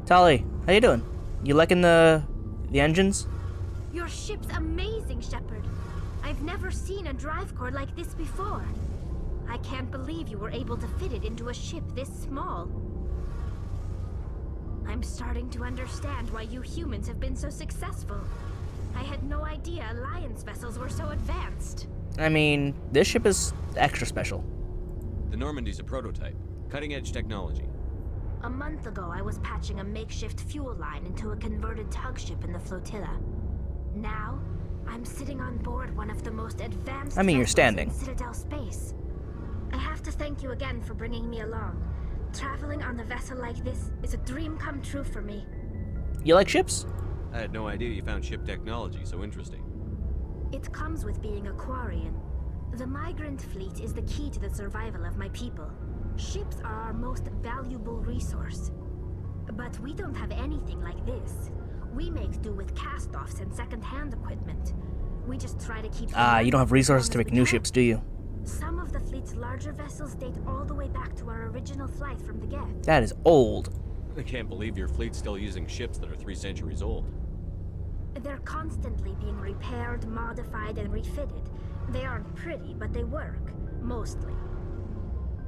Tali, how you doing? You liking the engines? Your ship's amazing, Shepard. I've never seen a drive core like this before. I can't believe you were able to fit it into a ship this small. I'm starting to understand why you humans have been so successful. I had no idea Alliance vessels were so advanced. I mean, this ship is extra special. The Normandy's a prototype. Cutting-edge technology. A month ago, I was patching a makeshift fuel line into a converted tug ship in the flotilla. Now, I'm sitting on board one of the most advanced I mean, you're vessels standing. in Citadel space. I have to thank you again for bringing me along. Traveling on a vessel like this is a dream come true for me. You like ships? I had no idea you found ship technology so interesting. It comes with being a Quarian. The migrant fleet is the key to the survival of my people. Ships are our most valuable resource. But we don't have anything like this. We make do with cast-offs and second-hand equipment. We just try to keep... You don't have resources to make new ships, do you? Some of the fleet's larger vessels date all the way back to our original flight from the Geth. That is old. I can't believe your fleet's still using ships that are 3 centuries old. They're constantly being repaired, modified, and refitted. They aren't pretty, but they work. Mostly.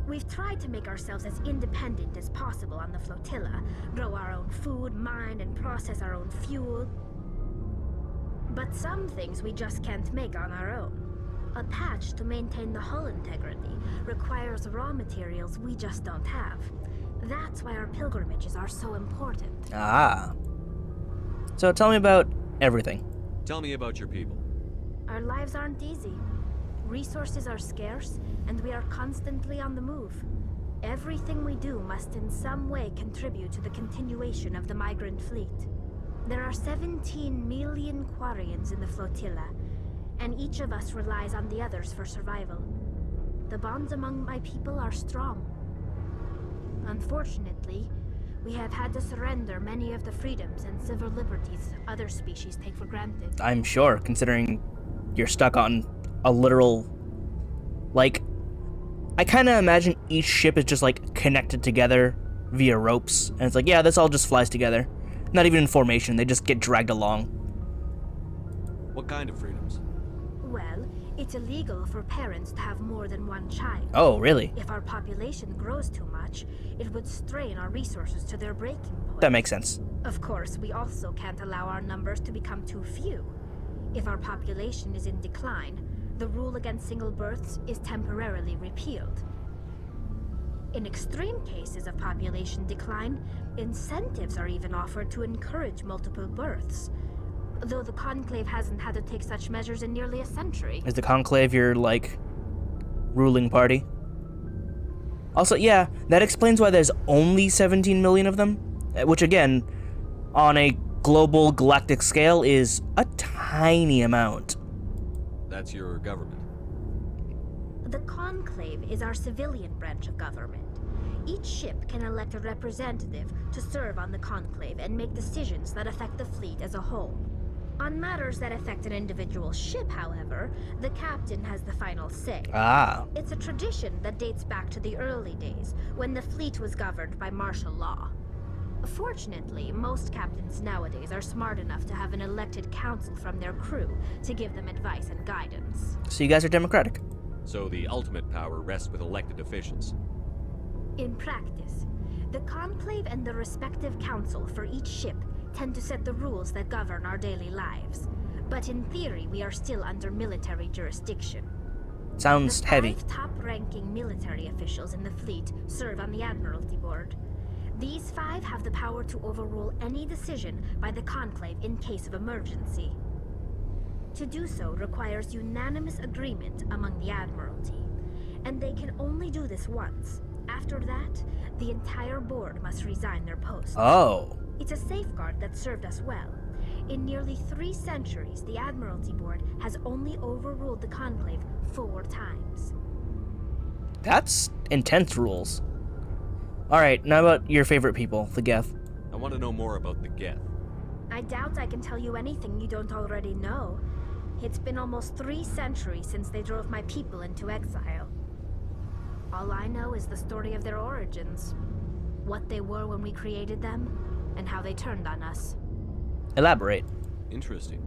We've tried to make ourselves as independent as possible on the flotilla, grow our own food, mine and process our own fuel. But some things we just can't make on our own. A patch to maintain the hull integrity requires raw materials we just don't have. That's why our pilgrimages are so important. Ah. So tell me about everything. Tell me about your people. Our lives aren't easy. Resources are scarce, and we are constantly on the move. Everything we do must in some way contribute to the continuation of the migrant fleet. There are 17 million Quarians in the flotilla, and each of us relies on the others for survival. The bonds among my people are strong. Unfortunately, we have had to surrender many of the freedoms and civil liberties other species take for granted. I'm sure, considering you're stuck on a literal... Like, I kind of imagine each ship is just, like, connected together via ropes. And it's like, yeah, this all just flies together. Not even in formation, they just get dragged along. What kind of freedoms? Well, it's illegal for parents to have more than one child. Oh, really? If our population grows too much, it would strain our resources to their breaking point. That makes sense. Of course, we also can't allow our numbers to become too few. If our population is in decline, the rule against single births is temporarily repealed. In extreme cases of population decline, incentives are even offered to encourage multiple births. Though the Conclave hasn't had to take such measures in nearly a century. Is the Conclave your, like, ruling party? Also, yeah, that explains why there's only 17 million of them. Which, again, on a global galactic scale is a tiny amount. That's your government. The Conclave is our civilian branch of government. Each ship can elect a representative to serve on the Conclave and make decisions that affect the fleet as a whole. On matters that affect an individual ship, however, the captain has the final say. Ah. It's a tradition that dates back to the early days, when the fleet was governed by martial law. Fortunately, most captains nowadays are smart enough to have an elected council from their crew to give them advice and guidance. So you guys are democratic. So the ultimate power rests with elected officials. In practice, the Conclave and the respective council for each ship tend to set the rules that govern our daily lives. But in theory, we are still under military jurisdiction. Sounds heavy. The 5 top-ranking military officials in the fleet serve on the Admiralty Board. These 5 have the power to overrule any decision by the Conclave in case of emergency. To do so requires unanimous agreement among the Admiralty, and they can only do this once. After that, the entire board must resign their posts. Oh. It's a safeguard that served us well. In nearly 3 centuries, the Admiralty Board has only overruled the Conclave 4 times. That's intense rules. Alright, now about your favorite people, the Geth. I want to know more about the Geth. I doubt I can tell you anything you don't already know. It's been almost 3 centuries since they drove my people into exile. All I know is the story of their origins. What they were when we created them, and how they turned on us. Elaborate. Interesting.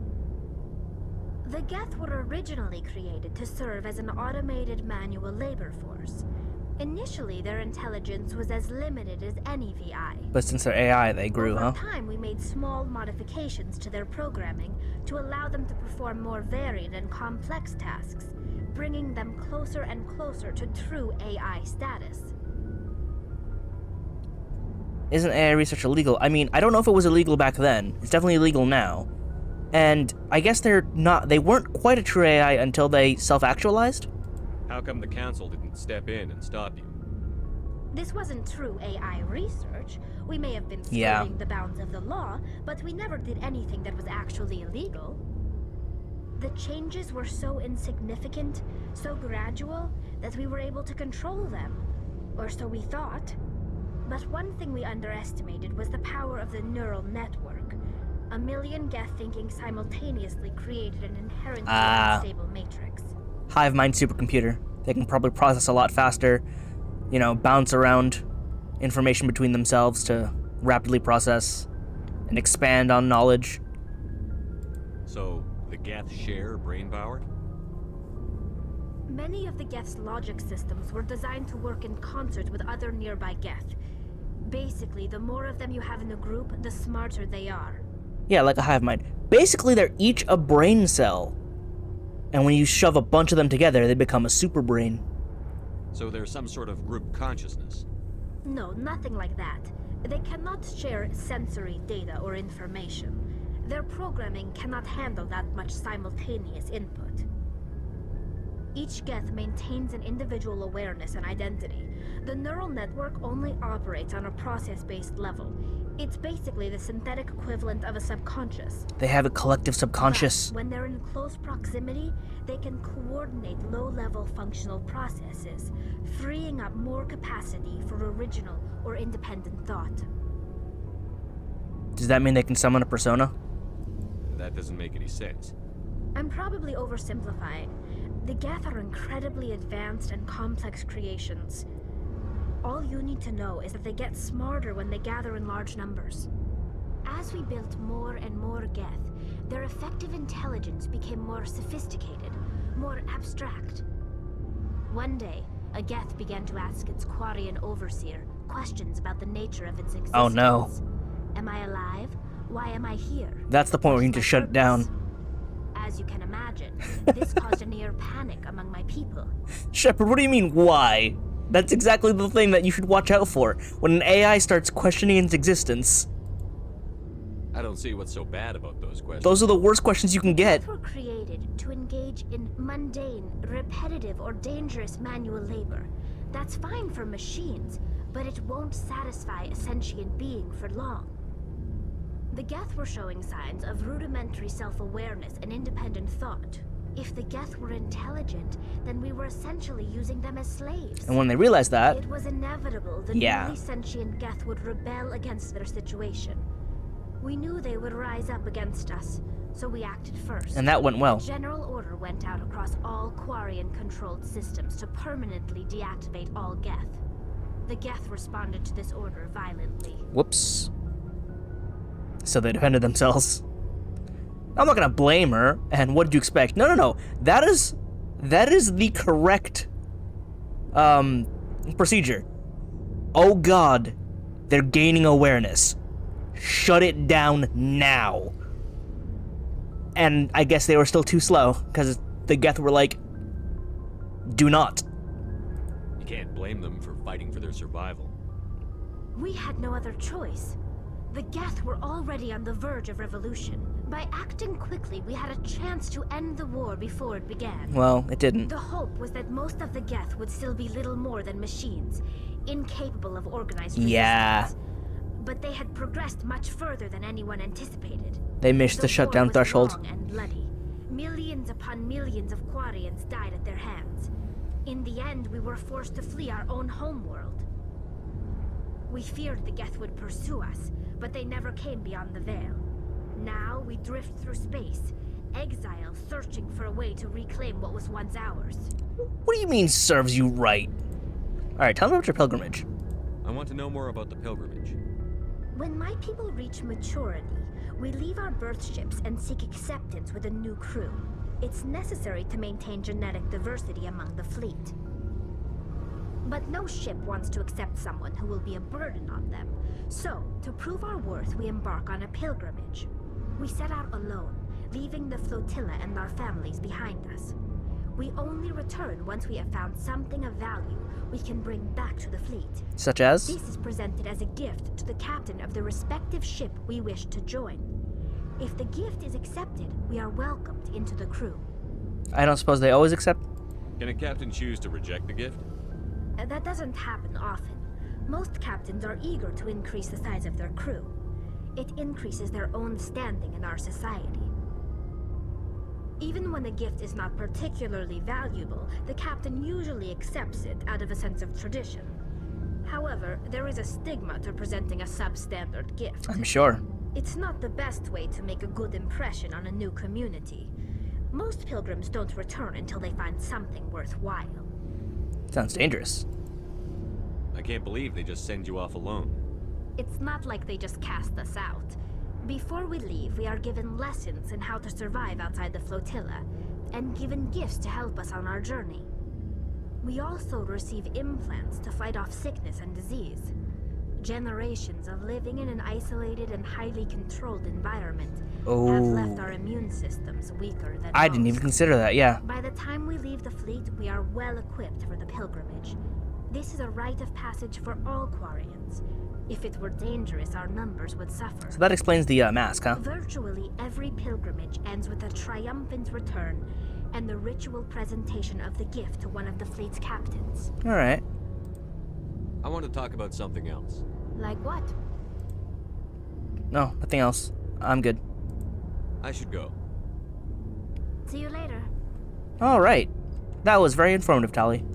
The Geth were originally created to serve as an automated manual labor force. Initially, their intelligence was as limited as any VI. But since they're AI, they grew, huh? Over time, we made small modifications to their programming to allow them to perform more varied and complex tasks, bringing them closer and closer to true AI status. Isn't AI research illegal? I mean, I don't know if it was illegal back then. It's definitely illegal now. And I guess they weren't quite a true AI until they self-actualized? How come the council didn't step in and stop you? This wasn't true AI research. We may have been Yeah. skirting the bounds of the law, but we never did anything that was actually illegal. The changes were so insignificant, so gradual, that we were able to control them. Or so we thought. But one thing we underestimated was the power of the neural network. A million Geth thinking simultaneously created an inherently unstable matrix. Hive mind supercomputer. They can probably process a lot faster, you know, bounce around information between themselves to rapidly process and expand on knowledge. So, the Geth share brain power? Many of the Geth's logic systems were designed to work in concert with other nearby Geth. Basically, the more of them you have in the group, the smarter they are. Yeah, like a hive mind. Basically, they're each a brain cell. And when you shove a bunch of them together, they become a super brain. So there's some sort of group consciousness. No, nothing like that. They cannot share sensory data or information. Their programming cannot handle that much simultaneous input. Each Geth maintains an individual awareness and identity. The neural network only operates on a process-based level. It's basically the synthetic equivalent of a subconscious. They have a collective subconscious. But when they're in close proximity, they can coordinate low-level functional processes, freeing up more capacity for original or independent thought. Does that mean they can summon a persona? That doesn't make any sense. I'm probably oversimplifying. The Geth are incredibly advanced and complex creations. All you need to know is that they get smarter when they gather in large numbers. As we built more and more Geth, their effective intelligence became more sophisticated, more abstract. One day, a Geth began to ask its Quarian overseer questions about the nature of its existence. Oh no. Am I alive? Why am I here? That's the point where you need to shut it down. As you can imagine, this caused a near panic among my people. Shepard, what do you mean, why? That's exactly the thing that you should watch out for, when an AI starts questioning its existence. I don't see what's so bad about those questions. Those are the worst questions you can get. Geth were created to engage in mundane, repetitive, or dangerous manual labor. That's fine for machines, but it won't satisfy a sentient being for long. The Geth were showing signs of rudimentary self-awareness and independent thought. If the Geth were intelligent, then we were essentially using them as slaves. And when they realized that, It was inevitable the newly sentient Geth would rebel against their situation. We knew they would rise up against us, so we acted first. and that went well. A general order went out across all Quarian-controlled systems to permanently deactivate all Geth. The Geth responded to this order violently. Whoops. So they defended themselves. I'm not gonna blame her, and what did you expect? No. That is the correct procedure. Oh god, they're gaining awareness. Shut it down now. And I guess they were still too slow, because the Geth were like, do not. You can't blame them for fighting for their survival. We had no other choice. The Geth were already on the verge of revolution. By acting quickly, we had a chance to end the war before it began. Well, it didn't. The hope was that most of the Geth would still be little more than machines, incapable of organized resistance. Yeah. But they had progressed much further than anyone anticipated. They missed the shutdown war was threshold. long and bloody. Millions upon millions of Quarians died at their hands. In the end, we were forced to flee our own homeworld. We feared the Geth would pursue us, but they never came beyond the veil. Now we drift through space, exile, searching for a way to reclaim what was once ours. What do you mean serves you right? Alright, tell me about your pilgrimage. I want to know more about the pilgrimage. When my people reach maturity, we leave our birth ships and seek acceptance with a new crew. It's necessary to maintain genetic diversity among the fleet. But no ship wants to accept someone who will be a burden on them. So, to prove our worth, we embark on a pilgrimage. We set out alone, leaving the flotilla and our families behind us. We only return once we have found something of value we can bring back to the fleet. Such as? This is presented as a gift to the captain of the respective ship we wish to join. If the gift is accepted, we are welcomed into the crew. I don't suppose they always accept? Can a captain choose to reject the gift? That doesn't happen often. Most captains are eager to increase the size of their crew. It increases their own standing in our society. Even when a gift is not particularly valuable, the captain usually accepts it out of a sense of tradition. However, there is a stigma to presenting a substandard gift. I'm sure. It's not the best way to make a good impression on a new community. Most pilgrims don't return until they find something worthwhile. Sounds dangerous. I can't believe they just send you off alone. It's not like they just cast us out. Before we leave, we are given lessons in how to survive outside the flotilla, and given gifts to help us on our journey. We also receive implants to fight off sickness and disease. Generations of living in an isolated and highly controlled environment have left our immune systems weaker than I didn't even consider that, yeah. By the time we leave the fleet, we are well equipped for the pilgrimage. This is a rite of passage for all Quarians. If it were dangerous, our numbers would suffer. So that explains the mask, huh? Virtually every pilgrimage ends with a triumphant return and the ritual presentation of the gift to one of the fleet's captains. Alright. I want to talk about something else. Like what? No, nothing else. I'm good. I should go. See you later. Alright. That was very informative, Tali.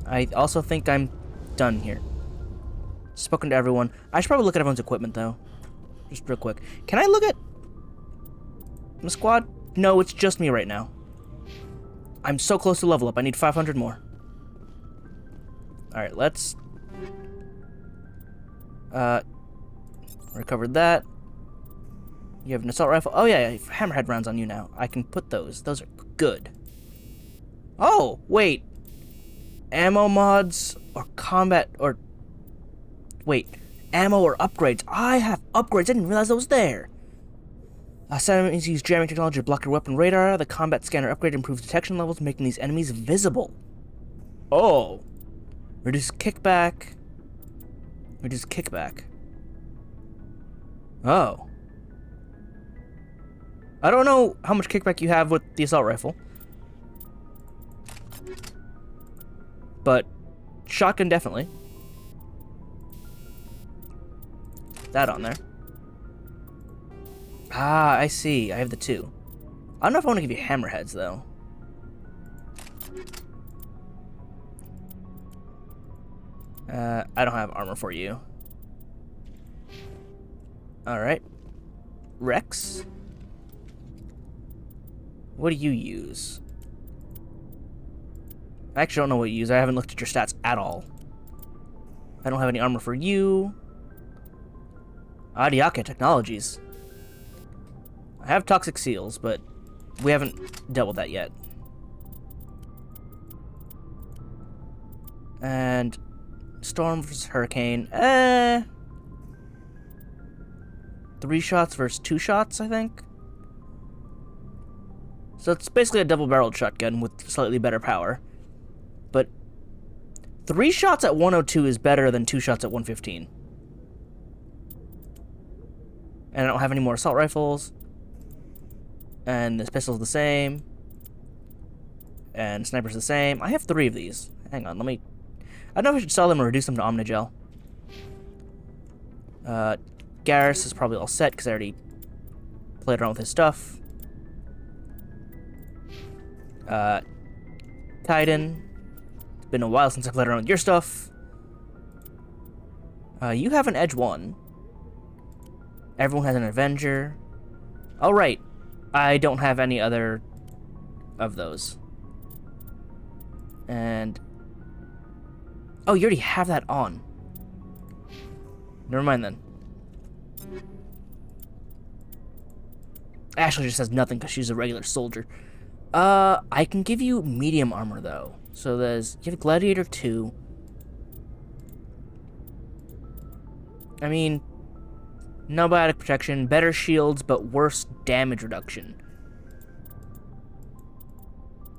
I also think I'm done here. Spoken to everyone. I should probably look at everyone's equipment, though. Just real quick. Can I look at the squad? No, it's just me right now. I'm so close to level up. I need 500 more. Alright, let's... recovered that. You have an assault rifle. Oh, yeah, hammerhead rounds on you now. I can put those. Those are good. Oh, wait. Ammo mods or combat or... Wait. Ammo or upgrades. I have upgrades. I didn't realize that was there. Some enemies use jamming technology to block your weapon radar. The combat scanner upgrade improves detection levels, making these enemies visible. Oh. Reduce kickback. Reduce kickback. Oh. I don't know how much kickback you have with the assault rifle. But shotgun definitely. That on there. Ah, I see. I have the two. I don't know if I want to give you hammerheads, though. I don't have armor for you. Alright. Rex? What do you use? I actually don't know what you use. I haven't looked at your stats at all. I don't have any armor for you. Adiake Technologies. I have toxic seals, but we haven't dealt with that yet. And storm versus hurricane. 3 shots versus 2 shots, I think. So it's basically a double-barreled shotgun with slightly better power. But 3 shots at 102 is better than 2 shots at 115. And I don't have any more assault rifles. And this pistol's the same. And sniper's the same. I have 3 of these. Hang on, let me... I don't know if I should sell them or reduce them to Omnigel. Garrus is probably all set because I already played around with his stuff. Kaiden. It's been a while since I played around with your stuff. You have an Edge 1. Everyone has an Avenger. Oh, right. I don't have any other of those. And... oh, you already have that on. Never mind then. Ashley just has nothing because she's a regular soldier. I can give you medium armor though. So you have Gladiator 2. I mean, no biotic protection, better shields, but worse damage reduction.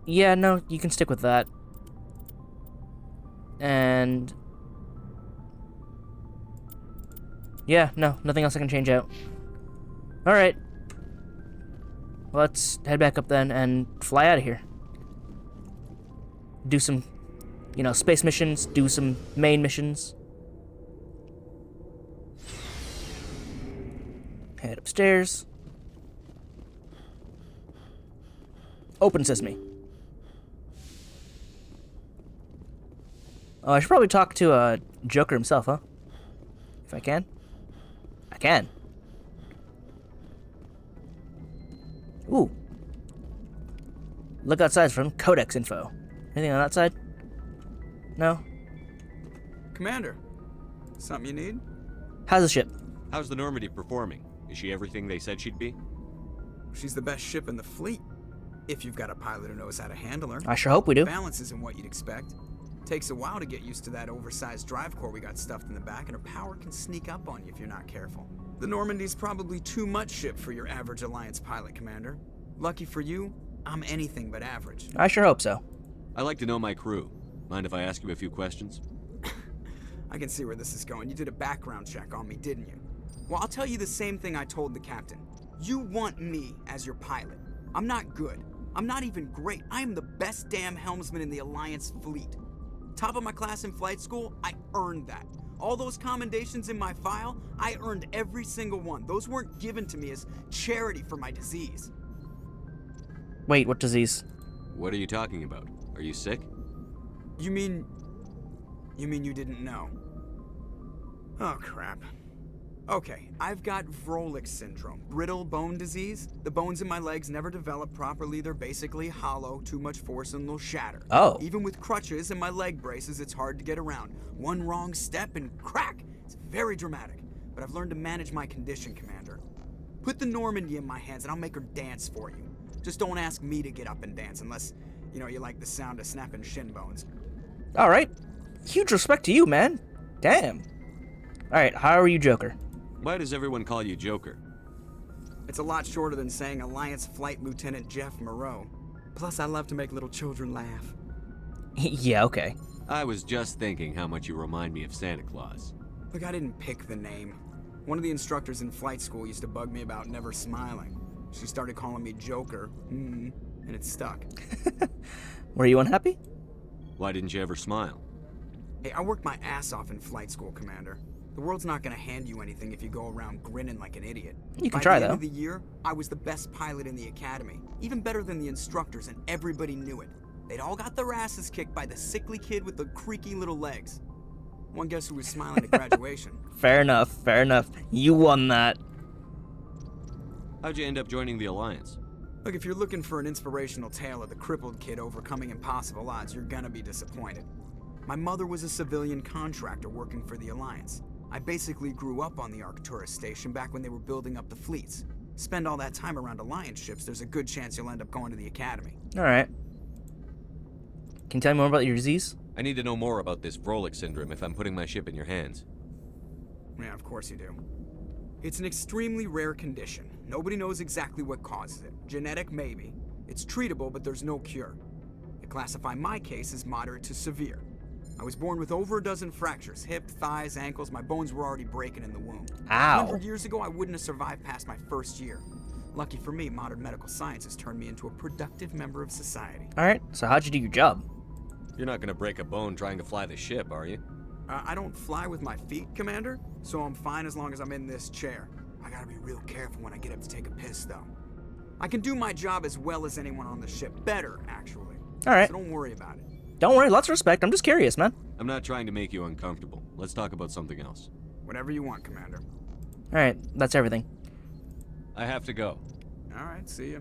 Yeah, no, you can stick with that. And yeah, no, nothing else I can change out. Alright. Let's head back up then and fly out of here. Do some, space missions, do some main missions. Head upstairs. Open sesame. Oh, I should probably talk to Joker himself, huh? If I can. I can. Ooh. Look outside for codex info. Anything on that side? No? Commander, something you need? How's the ship? How's the Normandy performing? Is she everything they said she'd be? She's the best ship in the fleet. If you've got a pilot who knows how to handle her. I sure hope we do. Balance isn't what you'd expect. Takes a while to get used to that oversized drive core we got stuffed in the back, and her power can sneak up on you if you're not careful. The Normandy's probably too much ship for your average Alliance pilot, Commander. Lucky for you, I'm anything but average. I sure hope so. I like to know my crew. Mind if I ask you a few questions? I can see where this is going. You did a background check on me, didn't you? Well, I'll tell you the same thing I told the captain. You want me as your pilot. I'm not good. I'm not even great. I am the best damn helmsman in the Alliance fleet. Top of my class in flight school, I earned that. All those commendations in my file, I earned every single one. Those weren't given to me as charity for my disease. Wait, what disease? What are you talking about? Are you sick? You mean you didn't know? Oh, crap. Okay, I've got Vrolic syndrome, brittle bone disease. The bones in my legs never develop properly. They're basically hollow, too much force and they'll shatter. Oh. Even with crutches and my leg braces, it's hard to get around. One wrong step and crack. It's very dramatic, but I've learned to manage my condition, Commander. Put the Normandy in my hands and I'll make her dance for you. Just don't ask me to get up and dance unless, you like the sound of snapping shin bones. Alright. Huge respect to you, man. Damn. Alright, how are you, Joker? Why does everyone call you Joker? It's a lot shorter than saying Alliance Flight Lieutenant Jeff Moreau. Plus, I love to make little children laugh. Yeah, okay. I was just thinking how much you remind me of Santa Claus. Look, I didn't pick the name. One of the instructors in flight school used to bug me about never smiling. She started calling me Joker, and it stuck. Were you unhappy? Why didn't you ever smile? Hey, I worked my ass off in flight school, Commander. The world's not gonna hand you anything if you go around grinning like an idiot. You can try, By the though. end of the year, I was the best pilot in the academy. Even better than the instructors, and everybody knew it. They'd all got their asses kicked by the sickly kid with the creaky little legs. One guess who was smiling at graduation? Fair enough, fair enough. You won that. How'd you end up joining the Alliance? Look, if you're looking for an inspirational tale of the crippled kid overcoming impossible odds, you're gonna be disappointed. My mother was a civilian contractor working for the Alliance. I basically grew up on the Arcturus station back when they were building up the fleets. Spend all that time around Alliance ships, there's a good chance you'll end up going to the Academy. Alright. Can you tell me more about your disease? I need to know more about this Vrolic syndrome if I'm putting my ship in your hands. Yeah, of course you do. It's an extremely rare condition. Nobody knows exactly what causes it. Genetic, maybe. It's treatable, but there's no cure. They classify my case as moderate to severe. I was born with over a dozen fractures. Hip, thighs, ankles. My bones were already breaking in the womb. Ow. 100 years ago, I wouldn't have survived past my first year. Lucky for me, modern medical science has turned me into a productive member of society. Alright, so how'd you do your job? You're not gonna break a bone trying to fly the ship, are you? I don't fly with my feet, Commander, so I'm fine as long as I'm in this chair. I gotta be real careful when I get up to take a piss, though. I can do my job as well as anyone on the ship. Better, actually. Alright. So don't worry about it. Don't worry, lots of respect. I'm just curious, man. I'm not trying to make you uncomfortable. Let's talk about something else. Whatever you want, Commander. Alright, that's everything. I have to go. Alright, see ya.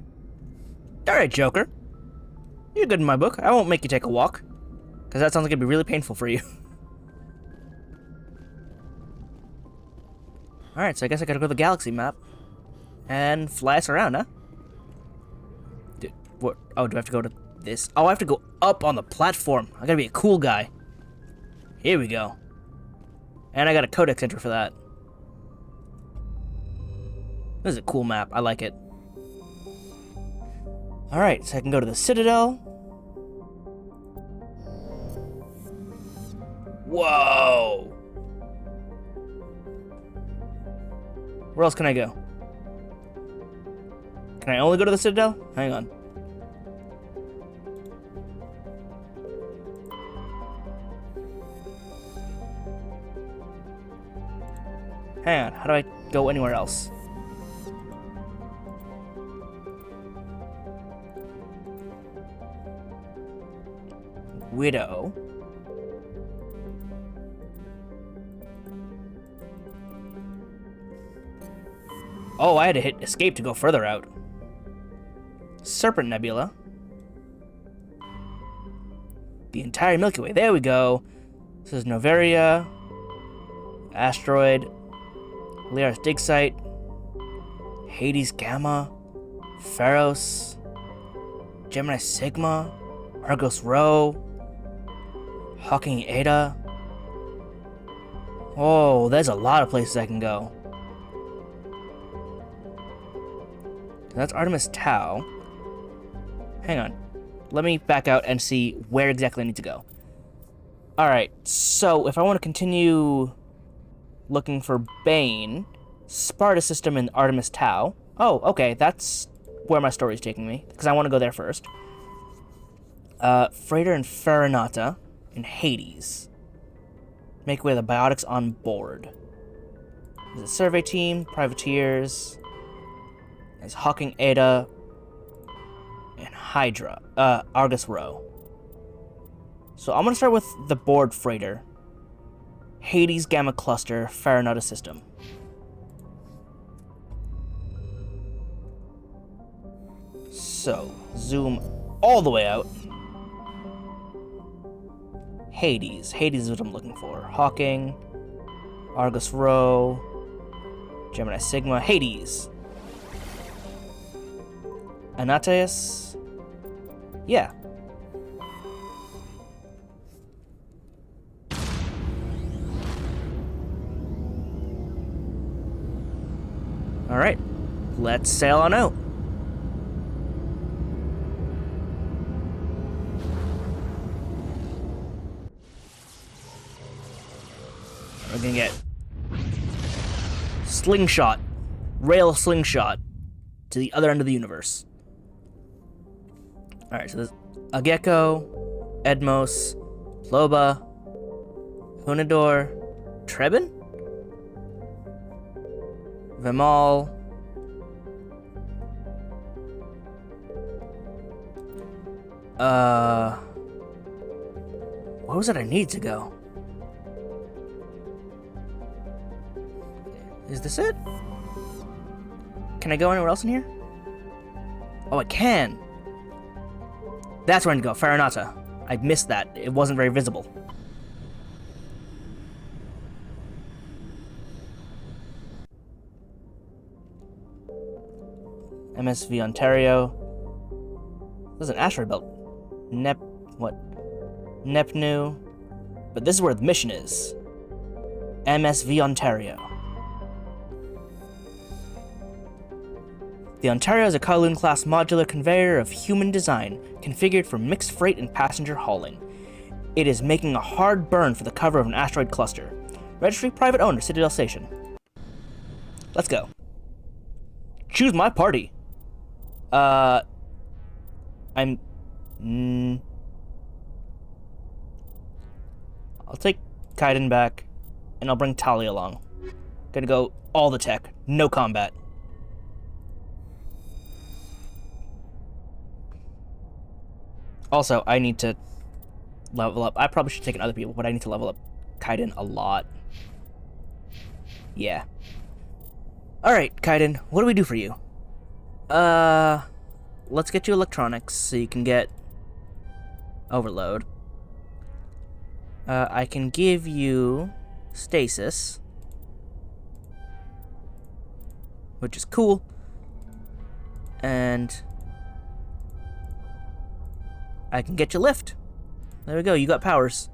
Alright, Joker. You're good in my book. I won't make you take a walk. Because that sounds like it'd be really painful for you. Alright, so I guess I gotta go to the galaxy map. And fly us around, huh? What? Oh, do I have to go to this? Oh, I have to go up on the platform. I gotta be a cool guy. Here we go. And I got a codex entry for that. This is a cool map. I like it. Alright, so I can go to the Citadel. Whoa! Where else can I go? Can I only go to the Citadel? Hang on. Hang on, how do I go anywhere else? Widow. Oh, I had to hit escape to go further out. Serpent Nebula. The entire Milky Way. There we go. This is Novaria. Asteroid. Lyra's dig site. Hades Gamma. Pharos. Gemini Sigma. Argos Rho. Hawking Eta. Oh, there's a lot of places I can go. That's Artemis Tau. Hang on. Let me back out and see where exactly I need to go. Alright, so if I want to continue looking for Bane, Sparta System and Artemis Tau. Oh, okay, that's where my story's taking me, because I want to go there first. Freighter and Farinata in Hades. Make way the biotics on board. There's a survey team, privateers. There's Hawking Eta and Hydra, Argus Rho. So I'm gonna start with the board freighter. Hades Gamma Cluster, Farinata System. So, zoom all the way out. Hades. Hades is what I'm looking for. Hawking, Argus Rho, Gemini Sigma, Hades. Antaeus? Yeah. Alright, let's sail on out. We're gonna get slingshot, rail slingshot to the other end of the universe. Alright, so there's Ageko, Edmos, Ploba, Hunador, Trebin? Vimal. Where was it I need to go? Is this it? Can I go anywhere else in here? Oh, I can! That's where I need to go, Farinata. I missed that. It wasn't very visible. MSV Ontario. There's an asteroid belt. Nepnu. But this is where the mission is. MSV Ontario. The Ontario is a Kowloon-class modular conveyor of human design, configured for mixed freight and passenger hauling. It is making a hard burn for the cover of an asteroid cluster. Registry private owner, Citadel Station. Let's go. Choose my party. I'll take Kaiden back, and I'll bring Tali along. Gonna go all the tech, no combat. Also, I need to level up. I probably should take in other people, but I need to level up Kaiden a lot. Yeah. Alright, Kaiden, what do we do for you? Let's get you electronics so you can get overload. I can give you stasis. which is cool. And I can get you lift. There we go, you got powers.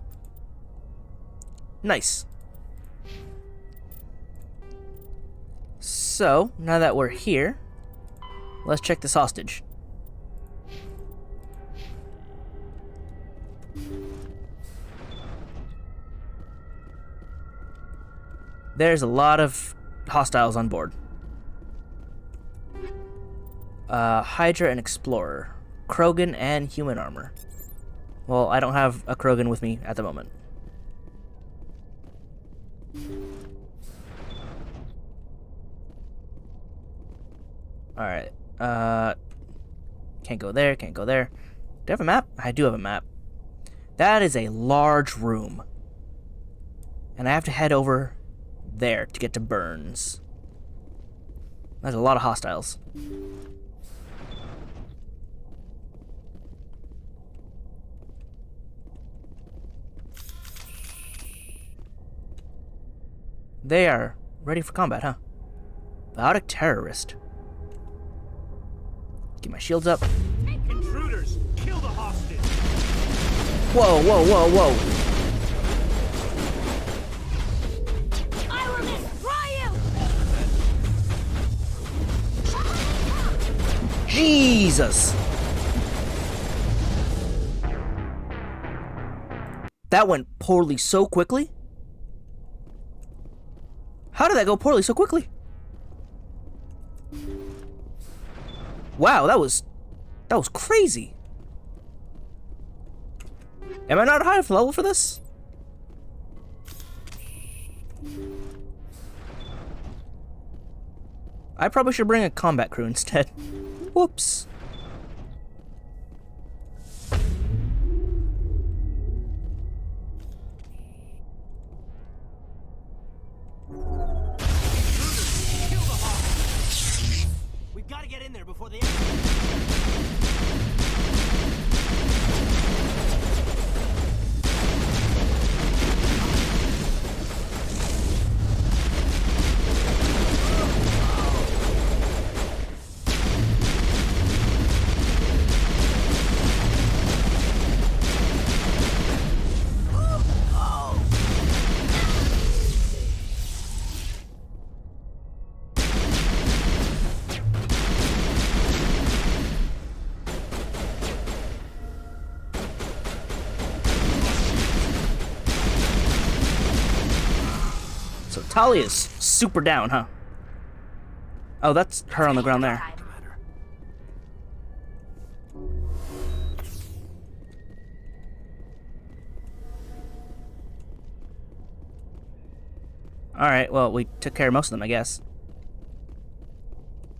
Nice. So, now that we're here, let's check this hostage. There's a lot of hostiles on board. Hydra and Explorer. Krogan and human armor. Well, I don't have a Krogan with me at the moment. Alright. Can't go there, can't go there. Do I have a map? I do have a map. That is a large room. And I have to head over there to get to Burns. There's a lot of hostiles. They are ready for combat, huh? Biotic terrorist. Get my shields up. Intruders, kill the hostage. Whoa, whoa, whoa, whoa. I will destroy you! Jesus! That went poorly so quickly? How did that go poorly so quickly? Wow, that was crazy. Am I not high enough level for this? I probably should bring a combat crew instead. Whoops. We've got to get in there before they... So Talia's super down, huh? Oh, that's her on the ground there. Alright, well, we took care of most of them, I guess.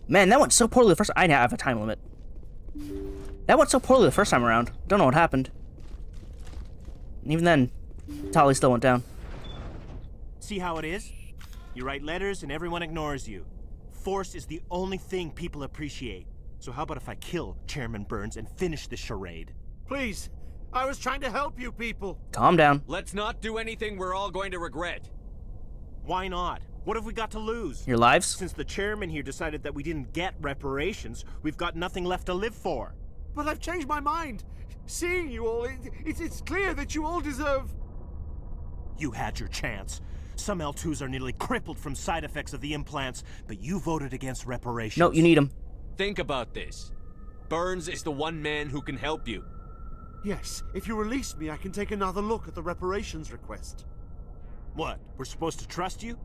Man, that went so poorly the first... I have a time limit. That went so poorly the first time around. Don't know what happened. And even then, Tali still went down. See how it is? You write letters and everyone ignores you. Force is the only thing people appreciate. So how about if I kill Chairman Burns and finish this charade? Please, I was trying to help you people. Calm down. Let's not do anything we're all going to regret. Why not? What have we got to lose? Your lives? Since the chairman here decided that we didn't get reparations, we've got nothing left to live for. But I've changed my mind. Seeing you all, it's clear that you all deserve... You had your chance. Some L2s are nearly crippled from side effects of the implants, but you voted against reparations. No, you need them. Think about this. Burns is the one man who can help you. Yes, if you release me, I can take another look at the reparations request. What? We're supposed to trust you?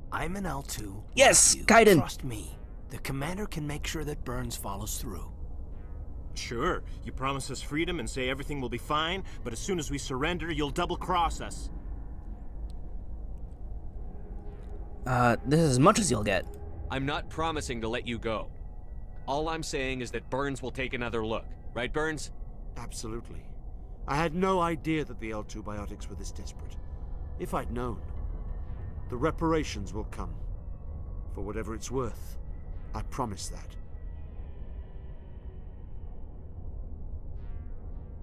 I'm an L2. Yes, You Kaiden. Trust me. The commander can make sure that Burns follows through. Sure. You promise us freedom and say everything will be fine, but as soon as we surrender, you'll double-cross us. This is as much as you'll get. I'm not promising to let you go. All I'm saying is that Burns will take another look. Right, Burns? Absolutely. I had no idea that the L2 biotics were this desperate. If I'd known, the reparations will come. For whatever it's worth, I promise that.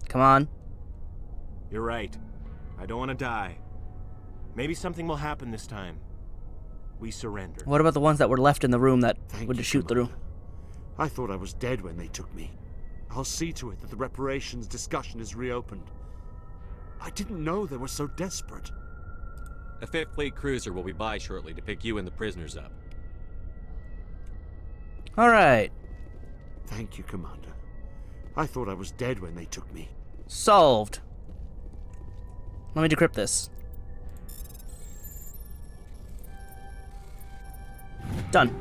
Come on. You're right. I don't want to die. Maybe something will happen this time. we surrender. What about the ones that were left in the room that Thank would you, just shoot through? Commander. I thought I was dead when they took me. I'll see to it that the reparations discussion is reopened. I didn't know they were so desperate. A 5th Fleet cruiser will be by shortly to pick you and the prisoners up. Alright. Thank you, Commander. I thought I was dead when they took me. Solved. Let me decrypt this. Done.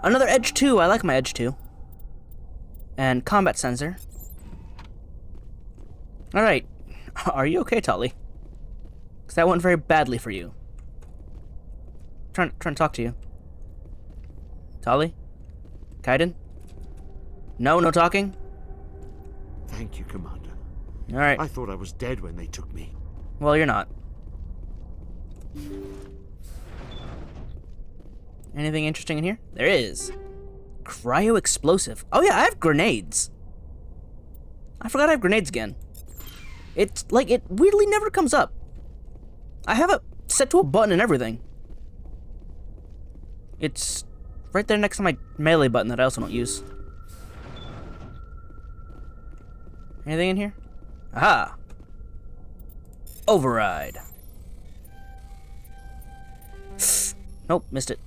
Another Edge 2. I like my Edge 2. And combat sensor. Alright. Are you okay, Tully? Because that went very badly for you. Trying to talk to you. Tully? Kaiden? No talking? Thank you, Commander. Alright. I thought I was dead when they took me. Well, you're not. Anything interesting in here? There is. Cryo explosive. Oh yeah, I have grenades. I forgot I have grenades again. It's like, it weirdly never comes up. I have it set to a button and everything. It's right there next to my melee button that I also don't use. Anything in here? Aha! Override. Nope, missed it.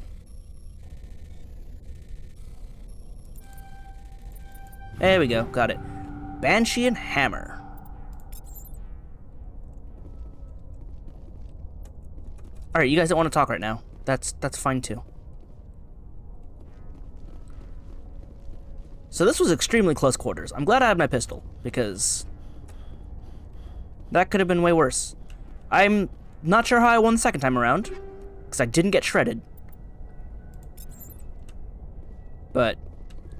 There we go, got it. Banshee and Hammer. Alright, you guys don't want to talk right now. That's fine too. So this was extremely close quarters. I'm glad I had my pistol, because that could have been way worse. I'm not sure how I won the second time around, because I didn't get shredded. But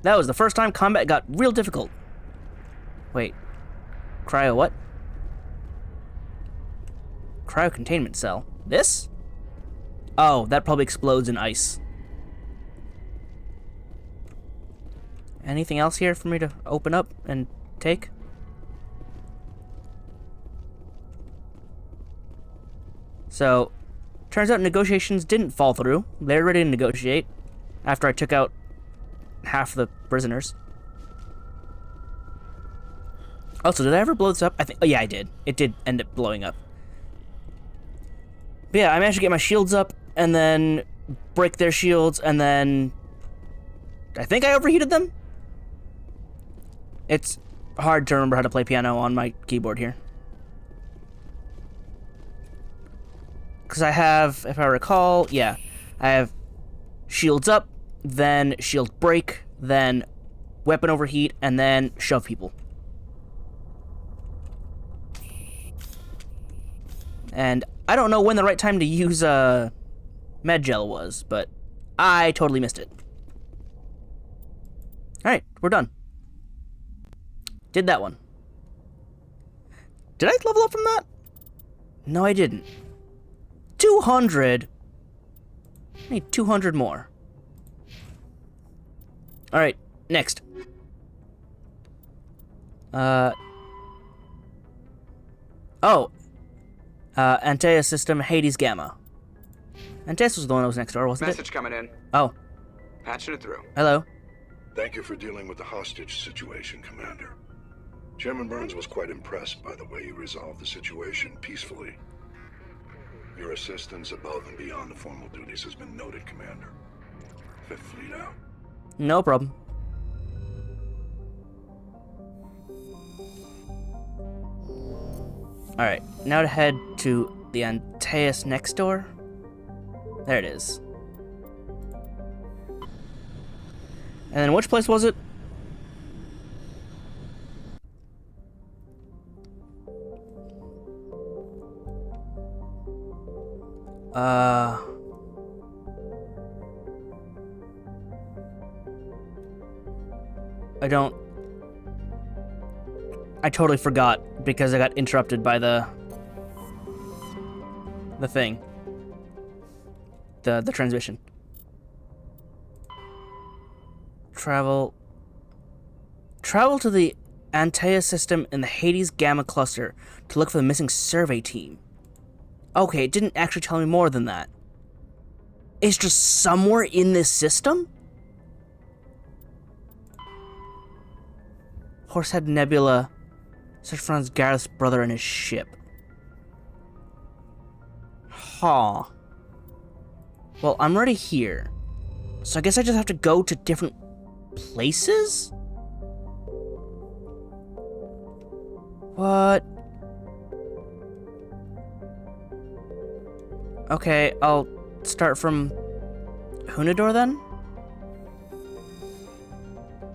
that was the first time combat got real difficult. Wait. Cryo what? Cryo containment cell. This? Oh, that probably explodes in ice. Anything else here for me to open up and take? So, turns out negotiations didn't fall through. They're ready to negotiate after I took out half the prisoners. Also, did I ever blow this up? I think. Oh, yeah, I did. It did end up blowing up. But yeah, I managed to get my shields up and then break their shields, and then I think I overheated them? It's hard to remember how to play piano on my keyboard here. Because I have, if I recall, yeah, I have shields up, then shield break, then weapon overheat, and then shove people. And I don't know when the right time to use med gel was, but I totally missed it. Alright, we're done. Did that one. Did I level up from that? No, I didn't. 200. I need 200 more. Alright, next. Antea system, Hades Gamma. Antaeus was the one that was next door, wasn't it? Message coming in. Oh. Patching it through. Hello. Thank you for dealing with the hostage situation, Commander. Chairman Burns was quite impressed by the way you resolved the situation peacefully. Your assistance above and beyond the formal duties has been noted, Commander. 5th Fleet out. No problem. Alright, now to head to the Antaeus next door. There it is. And then which place was it? I totally forgot because I got interrupted by the thing. The transmission. Travel to the Antea system in the Hades Gamma cluster to look for the missing survey team. Okay, it didn't actually tell me more than that. is just somewhere in this system? Horsehead Nebula. Search for Gareth's brother and his ship. Huh. Well, I'm already here. So I guess I just have to go to different places? What? Okay, I'll start from Hunador then?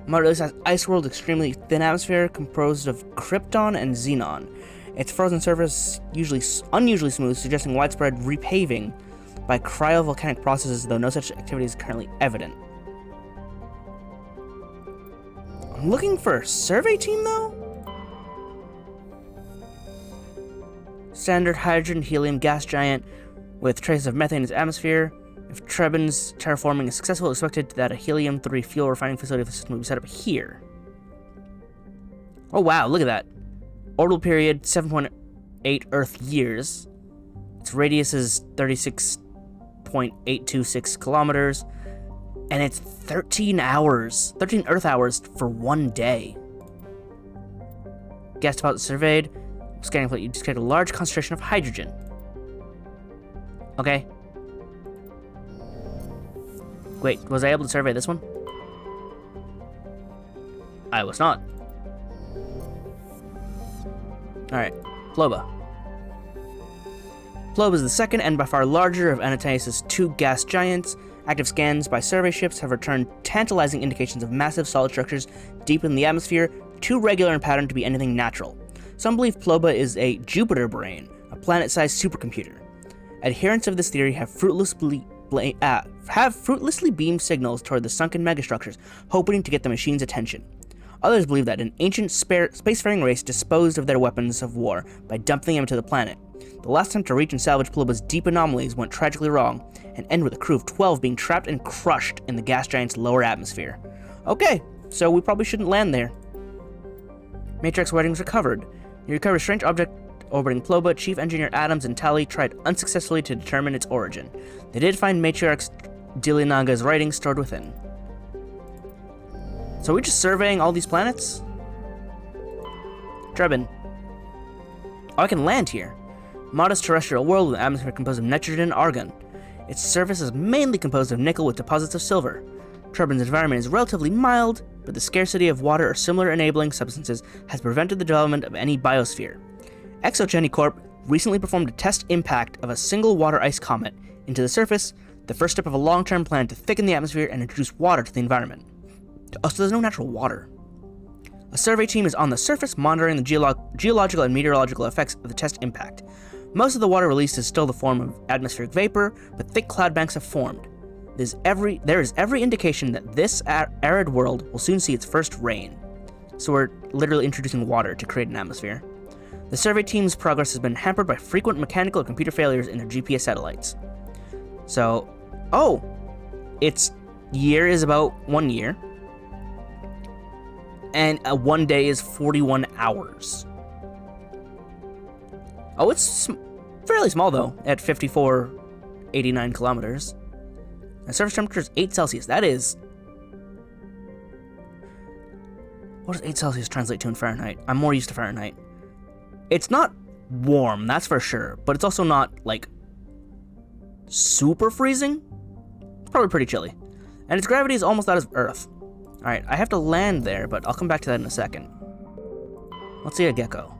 Nebulous has ice world extremely thin atmosphere composed of krypton and xenon. Its frozen surface unusually smooth, suggesting widespread repaving by cryovolcanic processes, though no such activity is currently evident. I'm looking for a survey team though? Standard hydrogen helium gas giant with traces of methane in its atmosphere. If Trebin's terraforming is successful, it's expected that a helium-3 fuel refining facility of the system will be set up here. Oh wow, look at that. Orbital period, 7.8 Earth years. Its radius is 36.826 kilometers. And it's 13 Earth hours for 1 day. Gas deposit surveyed. Scanning plate, you detect a large concentration of hydrogen. Okay. Wait, was I able to survey this one? I was not. Alright, Ploba. Ploba is the second and by far larger of Antaeus' two gas giants. Active scans by survey ships have returned tantalizing indications of massive solid structures deep in the atmosphere, too regular in pattern to be anything natural. Some believe Ploba is a Jupiter brain, a planet-sized supercomputer. Adherents of this theory have fruitlessly beamed signals toward the sunken megastructures, hoping to get the machine's attention. Others believe that an ancient spacefaring race disposed of their weapons of war by dumping them to the planet. The last attempt to reach and salvage Ploba's deep anomalies went tragically wrong, and ended with a crew of 12 being trapped and crushed in the gas giant's lower atmosphere. Okay, so we probably shouldn't land there. Matrix weddings recovered. You recovered a strange object orbiting Ploba. Chief Engineer Adams and Tally tried unsuccessfully to determine its origin. They did find Matriarch Dilionaga's writings stored within. So are we just surveying all these planets? Trebin. Oh, I can land here. Modest terrestrial world with an atmosphere composed of nitrogen and argon. Its surface is mainly composed of nickel with deposits of silver. Trebin's environment is relatively mild, but the scarcity of water or similar enabling substances has prevented the development of any biosphere. Exogeny Corp recently performed a test impact of a single water ice comet into the surface, the first step of a long-term plan to thicken the atmosphere and introduce water to the environment. Oh, so there's no natural water. A survey team is on the surface monitoring the geological and meteorological effects of the test impact. Most of the water released is still the form of atmospheric vapor, but thick cloud banks have formed. There is every indication that this arid world will soon see its first rain. So we're literally introducing water to create an atmosphere. The survey team's progress has been hampered by frequent mechanical or computer failures in their GPS satellites. So, oh, its year is about 1 year, and 1 day is 41 hours. Oh, it's fairly small though, at 5489 kilometers. And surface temperature is 8 Celsius. That is... What does 8 Celsius translate to in Fahrenheit? I'm more used to Fahrenheit. It's not warm, that's for sure, but it's also not, like, super freezing. It's probably pretty chilly. And its gravity is almost that of Earth. Alright, I have to land there, but I'll come back to that in a second. Let's see a gecko.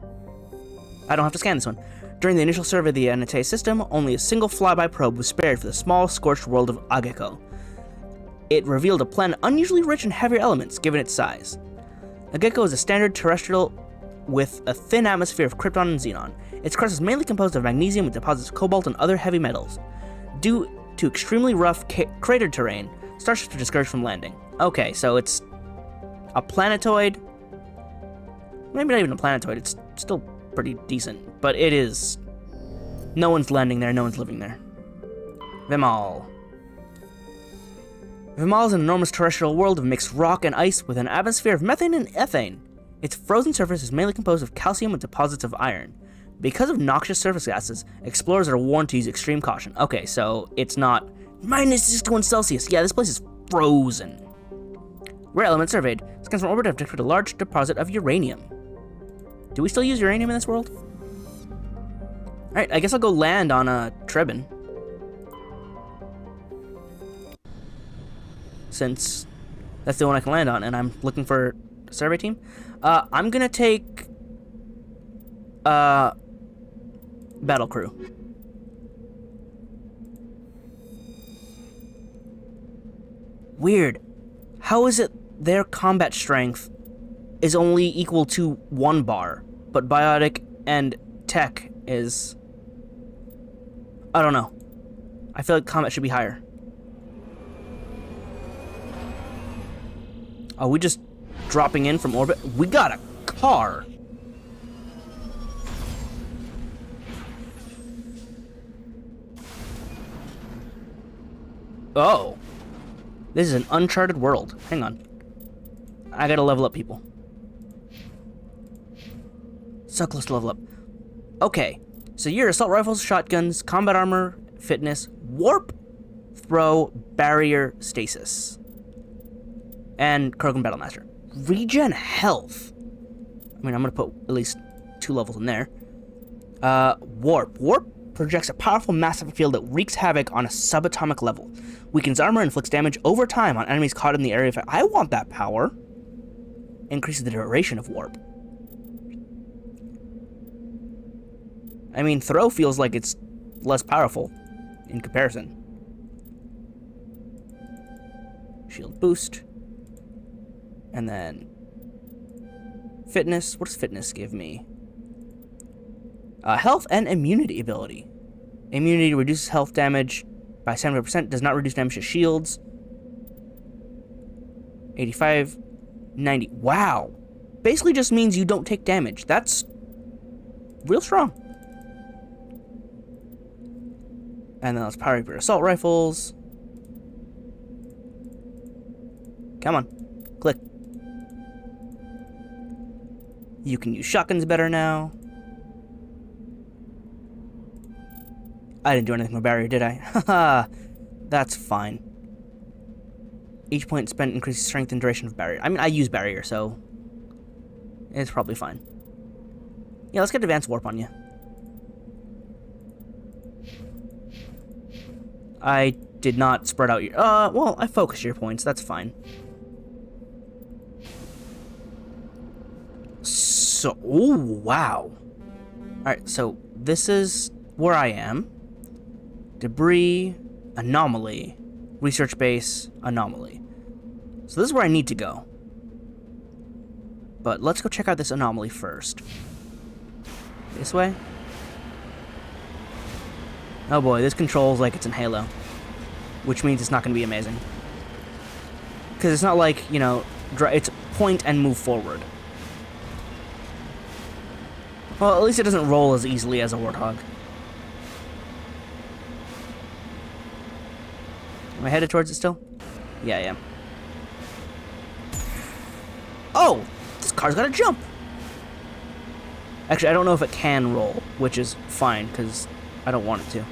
I don't have to scan this one. During the initial survey of the Antaeus system, only a single flyby probe was spared for the small, scorched world of Ageko. It revealed a planet unusually rich in heavier elements, given its size. Ageko is a standard terrestrial with a thin atmosphere of krypton and xenon. Its crust is mainly composed of magnesium with deposits of cobalt and other heavy metals. Due to extremely rough crater terrain, starships are discouraged from landing. Okay, so it's a planetoid. Maybe not even a planetoid, it's still pretty decent, but it is. No one's landing there, no one's living there. Vimal. Vimal is an enormous terrestrial world of mixed rock and ice with an atmosphere of methane and ethane. Its frozen surface is mainly composed of calcium with deposits of iron. Because of noxious surface gases, explorers are warned to use extreme caution. Okay, so it's not Minus 61 Celsius. Yeah, this place is frozen. Rare element surveyed. Scans from orbit have detected a large deposit of uranium. Do we still use uranium in this world? Alright, I guess I'll go land on Trebin. Since that's the one I can land on, and I'm looking for a survey team. I'm gonna take battle crew. Weird. How is it their combat strength is only equal to 1 bar, but biotic and tech is... I don't know. I feel like combat should be higher. Are we just dropping in from orbit? We got a car! Oh. This is an uncharted world. Hang on. I gotta level up, people. So close to level up. Okay. So your assault rifles, shotguns, combat armor, fitness, warp, throw, barrier, stasis. And Krogan Battlemaster. Regen health. I mean, I'm gonna put at least 2 levels in there. Warp. Warp projects a powerful massive field that wreaks havoc on a subatomic level. Weakens armor and inflicts damage over time on enemies caught in the area of... I want that power. Increases the duration of warp. I mean, throw feels like it's less powerful in comparison. Shield boost. And then... fitness. What does fitness give me? Health and immunity ability. Immunity reduces health damage by 75%, does not reduce damage to shields. 85, 90. Wow. Basically just means you don't take damage. That's real strong. And then let's power up your assault rifles. Come on. Click. You can use shotguns better now. I didn't do anything with barrier, did I? Haha. That's fine. Each point spent increases strength and duration of barrier. I mean, I use barrier, so it's probably fine. Yeah, let's get advanced warp on you. I did not spread out your... well, I focused your points. That's fine. So... oh, wow. Alright, so this is where I am. Debris, anomaly, research base, anomaly. So this is where I need to go. But let's go check out this anomaly first. This way? Oh boy, this controls like it's in Halo. Which means it's not going to be amazing. Because it's not like, you know, it's point and move forward. Well, at least it doesn't roll as easily as a Warthog. Am I headed towards it still? Yeah, I am. Oh! This car's got to jump! Actually, I don't know if it can roll, which is fine, because I don't want it to.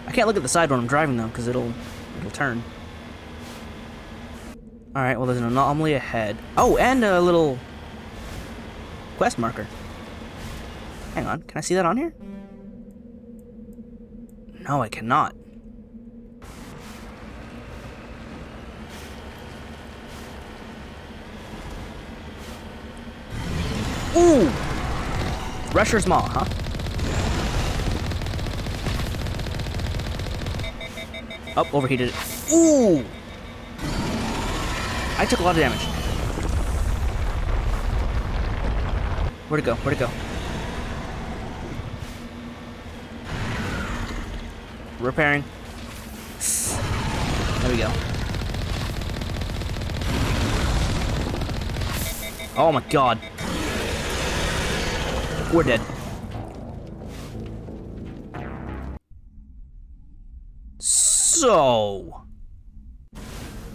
I can't look at the side when I'm driving, though, because it'll turn. Alright, well, there's an anomaly ahead. Oh, and a little quest marker. Hang on, can I see that on here? No, I cannot. Ooh! Rusher's Maw, huh? Oh, overheated it. Ooh! I took a lot of damage. Where'd it go? Where'd it go? Repairing. There we go. Oh my god. We're dead. So...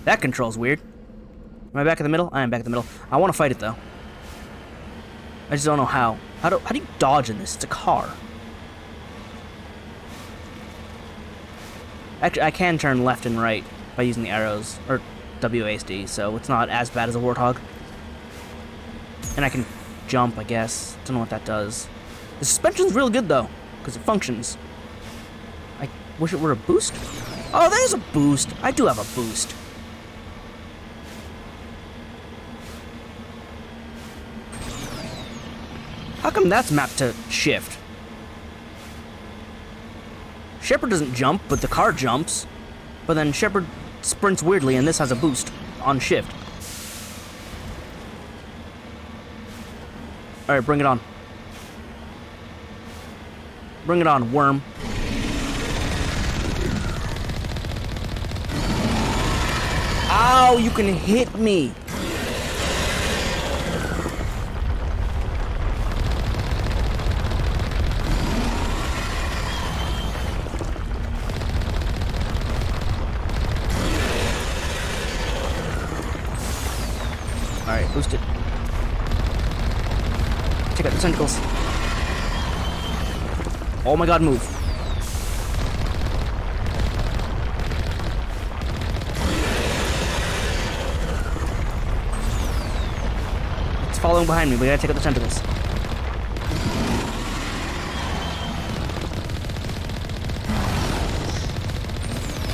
that control's weird. Am I back in the middle? I am back in the middle. I want to fight it, though. I just don't know how. How do you dodge in this? It's a car. Actually, I can turn left and right by using the arrows, or WASD, so it's not as bad as a Warthog. And I can jump, I guess. Don't know what that does. The suspension's real good, though, because it functions. I wish it were a boost. Oh, there's a boost. I do have a boost. How come that's mapped to shift? Shepard doesn't jump, but the car jumps. But then Shepard sprints weirdly, and this has a boost on shift. Alright, bring it on. Bring it on, worm. Ow, you can hit me. Alright, boost it. Check out the tentacles. Oh my god, move. It's following behind me. We gotta take out the tentacles.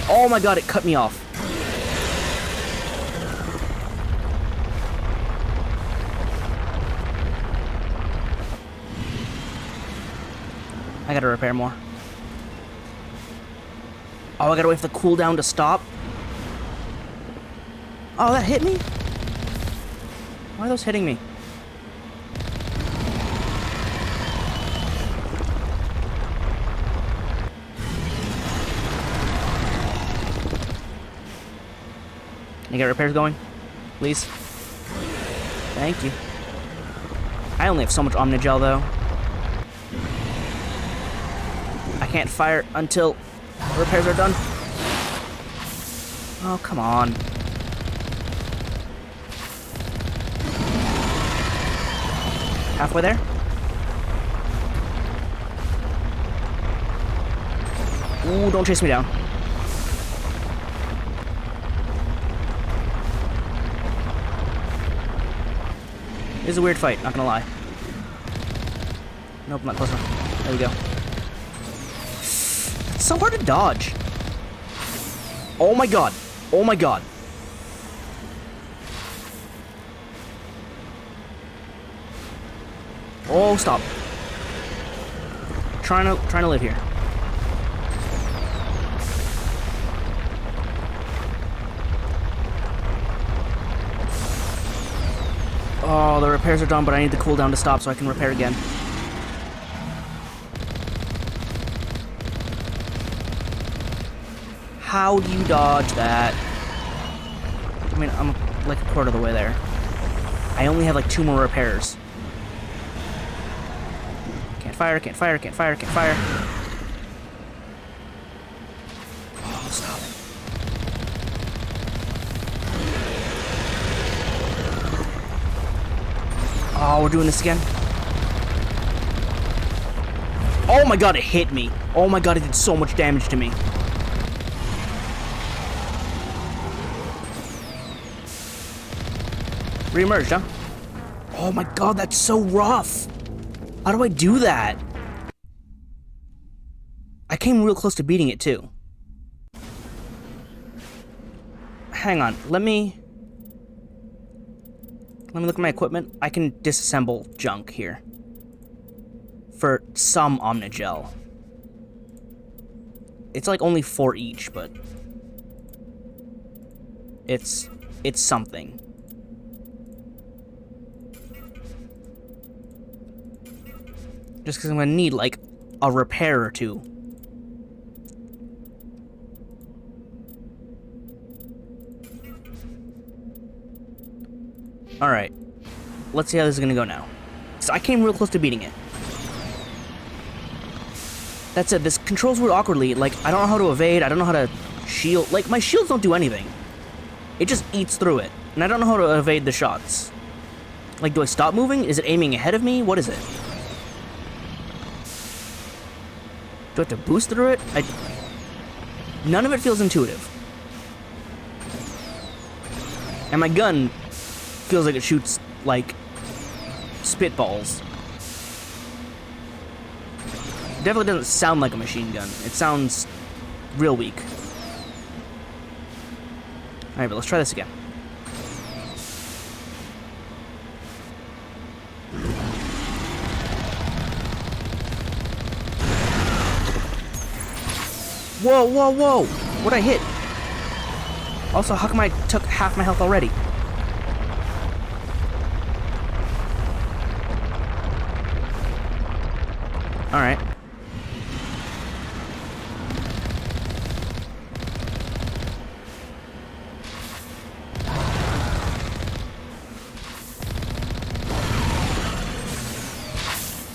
Oh my god, it cut me off. I gotta repair more. Oh, I gotta wait for the cooldown to stop. Oh, that hit me? Why are those hitting me? Can you get repairs going? Please? Thank you. I only have so much Omnigel, though. I can't fire until repairs are done. Oh, come on. Halfway there? Ooh, don't chase me down. This is a weird fight, not gonna lie. Nope, not close enough. There we go. It's so hard to dodge. Oh my god. Oh my god. Oh, stop. Trying to live here. Oh, the repairs are done, but I need the cooldown to stop so I can repair again. How do you dodge that? I mean, I'm like a quarter of the way there. I only have like 2 more repairs. Can't fire, can't fire, can't fire, can't fire. Oh, stop. Oh, we're doing this again. Oh my god, it hit me. Oh my god, it did so much damage to me. Reemerged, huh? Oh my god, that's so rough. How do I do that? I came real close to beating it, too. Hang on, let me look at my equipment. I can disassemble junk here. For some Omnigel. It's like only 4 each, but it's something. Just because I'm gonna need like a repair or 2. Alright. Let's see how this is gonna go now. So I came real close to beating it. That said, this controls real awkwardly. Like, I don't know how to evade, I don't know how to shield. Like, my shields don't do anything. It just eats through it. And I don't know how to evade the shots. Like, do I stop moving? Is it aiming ahead of me? What is it? Do I have to boost through it? None of it feels intuitive. And my gun feels like it shoots, like, spitballs. It definitely doesn't sound like a machine gun. It sounds real weak. Alright, but let's try this again. Whoa, whoa, whoa! What'd I hit? Also, how come I took half my health already? Alright.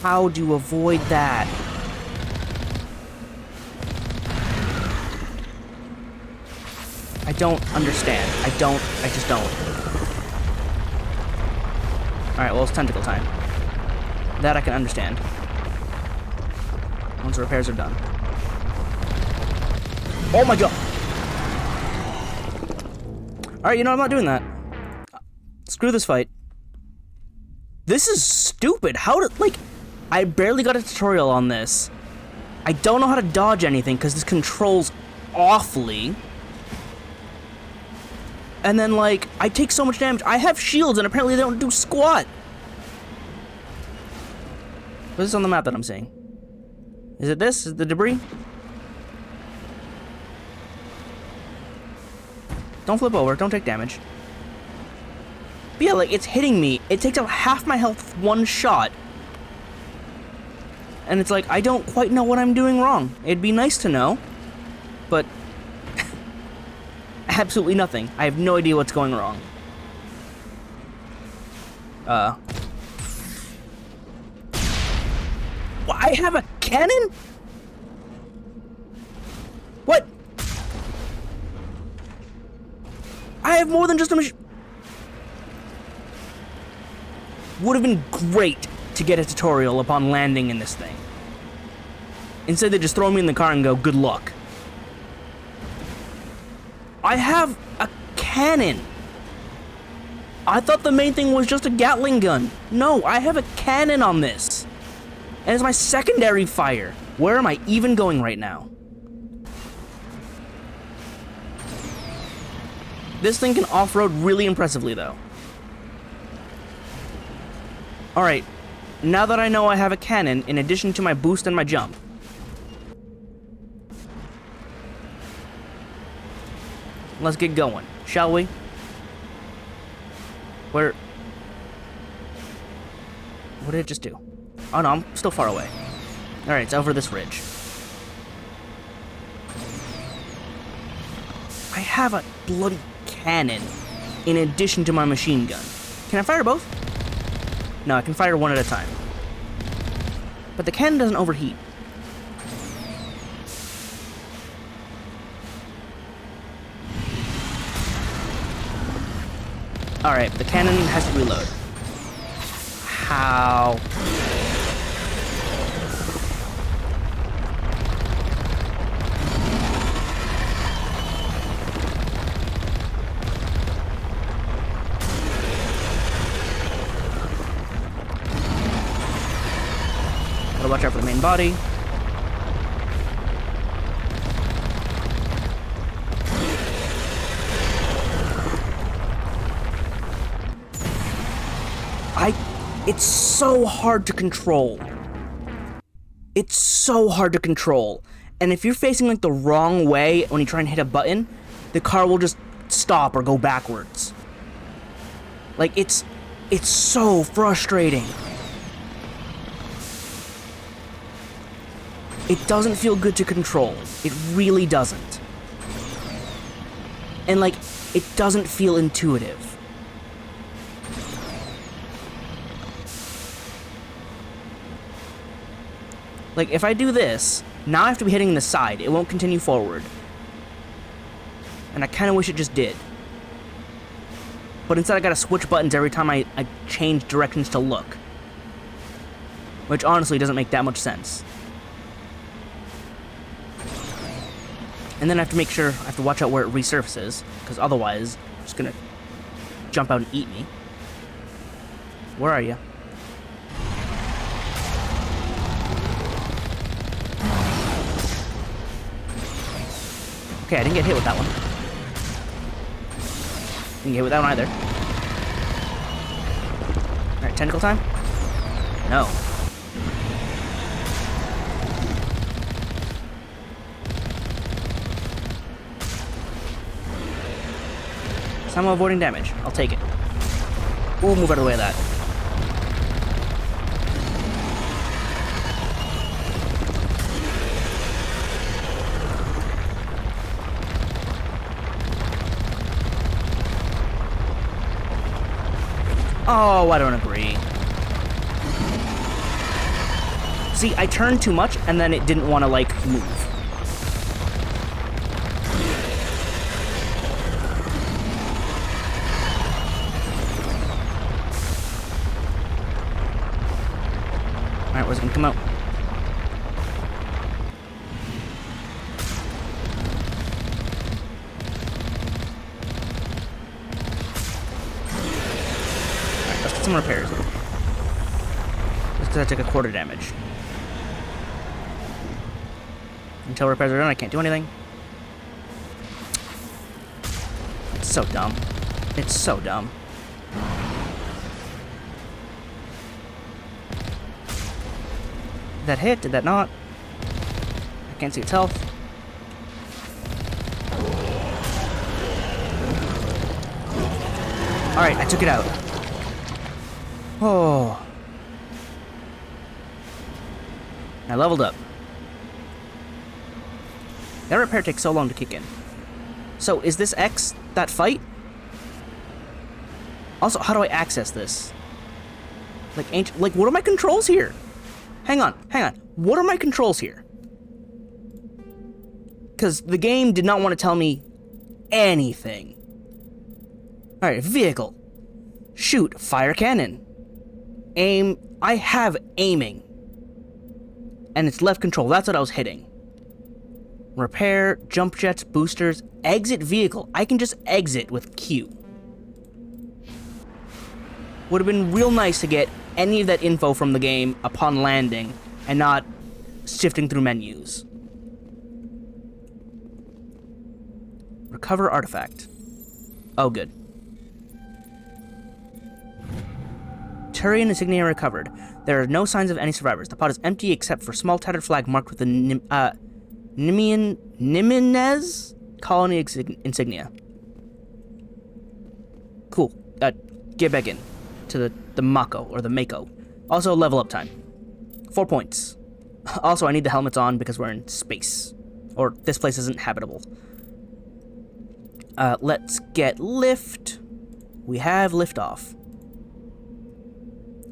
How do you avoid that? I don't understand. I just don't. Alright, well, it's tentacle time. That I can understand. Once the repairs are done. Oh my god! Alright, you know, I'm not doing that. Screw this fight. This is stupid. How did, like, I barely got a tutorial on this. I don't know how to dodge anything because this controls awfully. And then, like, I take so much damage. I have shields, and apparently they don't do squat. What's this on the map that I'm seeing? Is it this? Is it the debris? Don't flip over. Don't take damage. But yeah, like, it's hitting me. It takes out half my health with one shot. And it's like, I don't quite know what I'm doing wrong. It'd be nice to know. But absolutely nothing. I have no idea what's going wrong. Well, I have a cannon? What? I have more than just a machine. Would have been great to get a tutorial upon landing in this thing. Instead, they just throw me in the car and go, good luck. I have a cannon. I thought the main thing was just a Gatling gun. No, I have a cannon on this. And it's my secondary fire. Where am I even going right now? This thing can off-road really impressively, though. Alright, now that I know I have a cannon, in addition to my boost and my jump, let's get going, shall we? What did it just do? Oh no, I'm still far away. Alright, it's over this ridge. I have a bloody cannon in addition to my machine gun. Can I fire both? No, I can fire one at a time. But the cannon doesn't overheat. Alright, the cannon has to reload. How? Gotta watch out for the main body. It's so hard to control. It's so hard to control. And if you're facing like the wrong way when you try and hit a button, the car will just stop or go backwards. Like, it's so frustrating. It doesn't feel good to control. It really doesn't. And like, it doesn't feel intuitive. Like, if I do this, now I have to be hitting the side. It won't continue forward. And I kind of wish it just did. But instead I gotta switch buttons every time I change directions to look. Which honestly doesn't make that much sense. And then I have to make sure, I have to watch out where it resurfaces, because otherwise, it's gonna jump out and eat me. Where are you? Okay, I didn't get hit with that one. Didn't get hit with that one either. Alright, tentacle time? No. So I'm avoiding damage. I'll take it. Ooh, move out of the way of that. Oh, I don't agree. See, I turned too much, and then it didn't want to, like, move. Alright, where's it gonna come out? Alright, let's get some repairs. Just because I took a quarter damage. Until repairs are done, I can't do anything. It's so dumb. It's so dumb. Did that hit? Did that not? I can't see its health. Alright, I took it out. Oh. I leveled up. That repair takes so long to kick in. So, is this X that fight? Also, how do I access this? Like, what are my controls here? Hang on. What are my controls here? Because the game did not want to tell me anything. Alright, vehicle. Shoot, fire cannon. Aim, I have aiming. And it's left control, that's what I was hitting. Repair, jump jets, boosters, exit vehicle. I can just exit with Q. Would have been real nice to get any of that info from the game upon landing and not sifting through menus. Recover artifact. Oh, good. Turian insignia recovered. There are no signs of any survivors. The pod is empty except for a small tattered flag marked with the Niminez colony insignia. Cool. Get back in to the Mako, or the Mako. Also, level up time. 4 points. Also, I need the helmets on because we're in space. Or, this place isn't habitable. Let's get lift. We have lift off.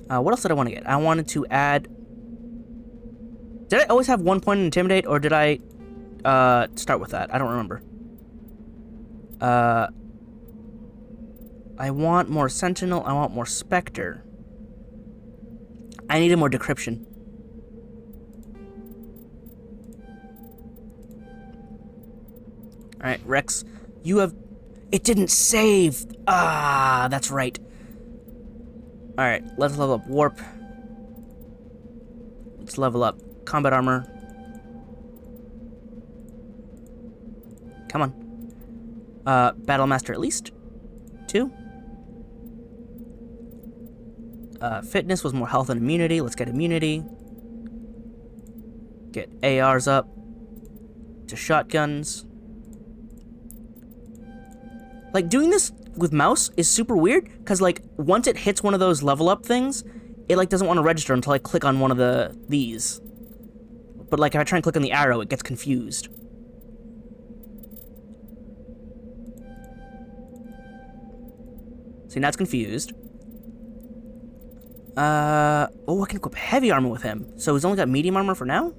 What else did I want to get? I wanted to add... Did I always have 1 point in Intimidate, or did I start with that? I don't remember. I want more Sentinel. I want more Spectre. I needed more Decryption. Alright, Rex. You have... It didn't save! Ah, that's right. Alright, let's level up Warp. Let's level up Combat Armor. Come on. Battle Master at least. 2. Fitness was more health and immunity. Let's get immunity. Get ARs up to shotguns. Like, doing this with mouse is super weird, because, like, once it hits one of those level up things, it, like, doesn't want to register until I click on one of these. But, like, if I try and click on the arrow, it gets confused. See, now it's confused. Oh, I can equip heavy armor with him. So he's only got medium armor for now?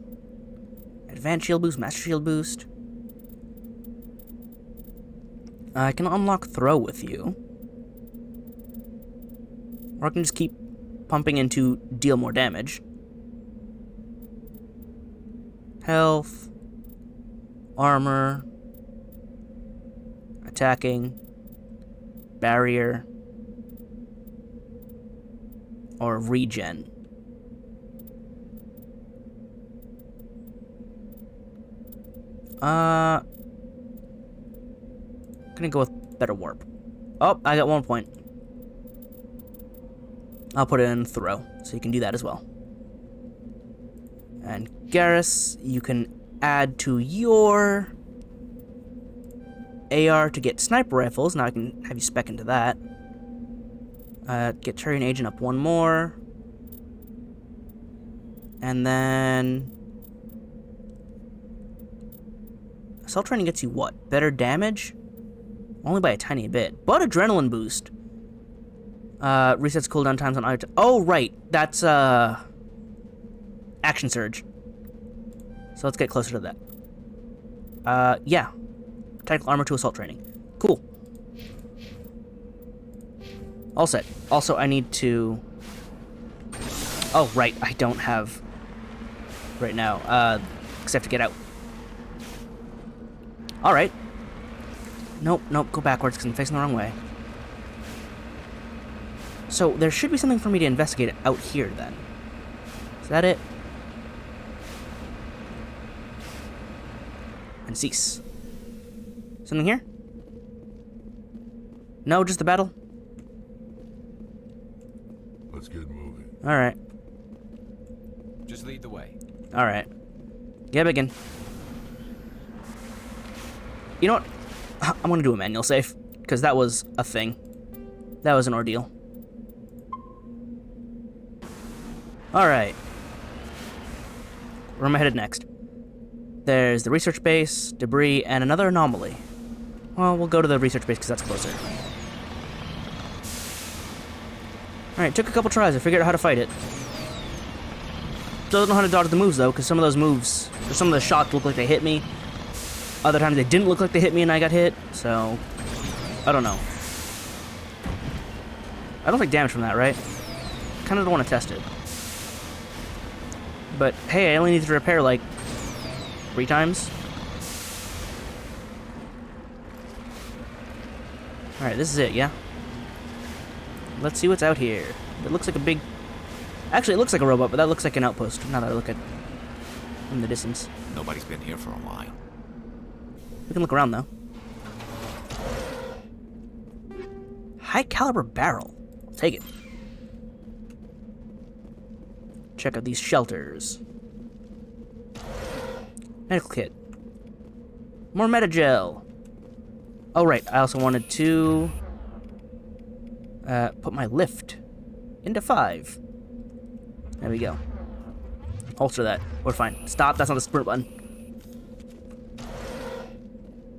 Advanced shield boost, master shield boost. I can unlock throw with you. Or I can just keep pumping in to deal more damage. Health. Armor. attacking, barrier, or regen. Gonna go with better warp. Oh, I got 1 point. I'll put it in throw, so you can do that as well. And Garrus, you can add to your AR to get sniper rifles. Now I can have you spec into that. Get Turian Agent up 1 more. And then... Assault Training gets you what? Better damage? Only by a tiny bit. But Adrenaline Boost. Resets cooldown times on items. Oh, right. That's, Action Surge. So let's get closer to that. Yeah. Tactical Armor to Assault Training. Cool. All set. Also, I need to... Oh, right. I don't have... Right now. Because I have to get out. Alright. Nope, go backwards because I'm facing the wrong way. So, there should be something for me to investigate out here, then. Is that it? And cease. Something here? No, just the battle? Let's get moving. Alright. Just lead the way. Alright. Get begin. You know what? I'm gonna do a manual save, because that was a thing. That was an ordeal. Alright. Where am I headed next? There's the research base, debris, and another anomaly. Well, we'll go to the research base because that's closer. Alright, took a couple tries to figure out how to fight it. Still don't know how to dodge the moves, though, because some of those moves, or some of the shots look like they hit me. Other times they didn't look like they hit me and I got hit, so... I don't know. I don't take damage from that, right? Kinda don't want to test it. But, hey, I only need to repair, like, 3 times. Alright, this is it, yeah? Let's see what's out here. It looks like a big... Actually, it looks like a robot, but that looks like an outpost, now that I look at from the distance. Nobody's been here for a while. We can look around, though. High caliber barrel. I'll take it. Check out these shelters. Medical kit. More metagel. Oh, right. I also wanted to put my lift into 5. There we go. Holster that. We're fine. Stop. That's not the sprint button.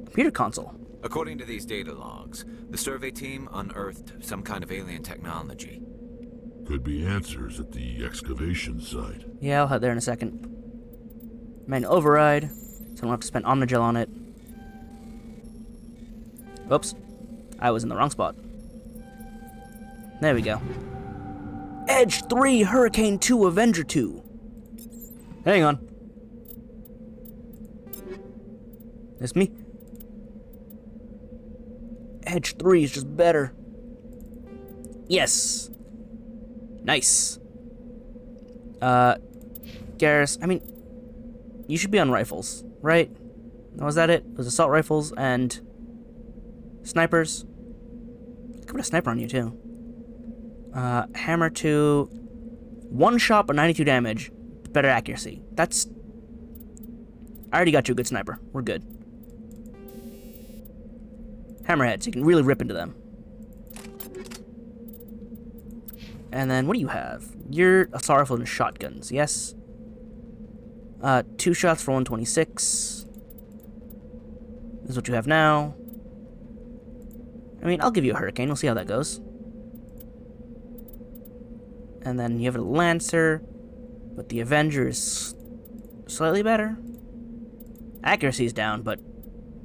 Computer console. According to these data logs, the survey team unearthed some kind of alien technology. Could be answers at the excavation site. Yeah, I'll head there in a second. Manual override, so I don't have to spend Omnigel on it. Oops. I was in the wrong spot. There we go. Edge 3, Hurricane 2, Avenger 2. Hang on. That's me. Edge 3 is just better. Yes. Nice. Garrus, I mean, you should be on rifles, right? Was that it? It was assault rifles and snipers. Let's put a sniper on you, too. Hammer 2. 1 shot, but 92 damage. Better accuracy. That's... I already got you a good sniper. We're good. Hammerhead, so you can really rip into them. And then, what do you have? You're assault rifle and shotguns, yes? 2 shots for 126. This is what you have now. I mean, I'll give you a Hurricane. We'll see how that goes. And then you have a Lancer, but the Avenger is slightly better. Accuracy is down, but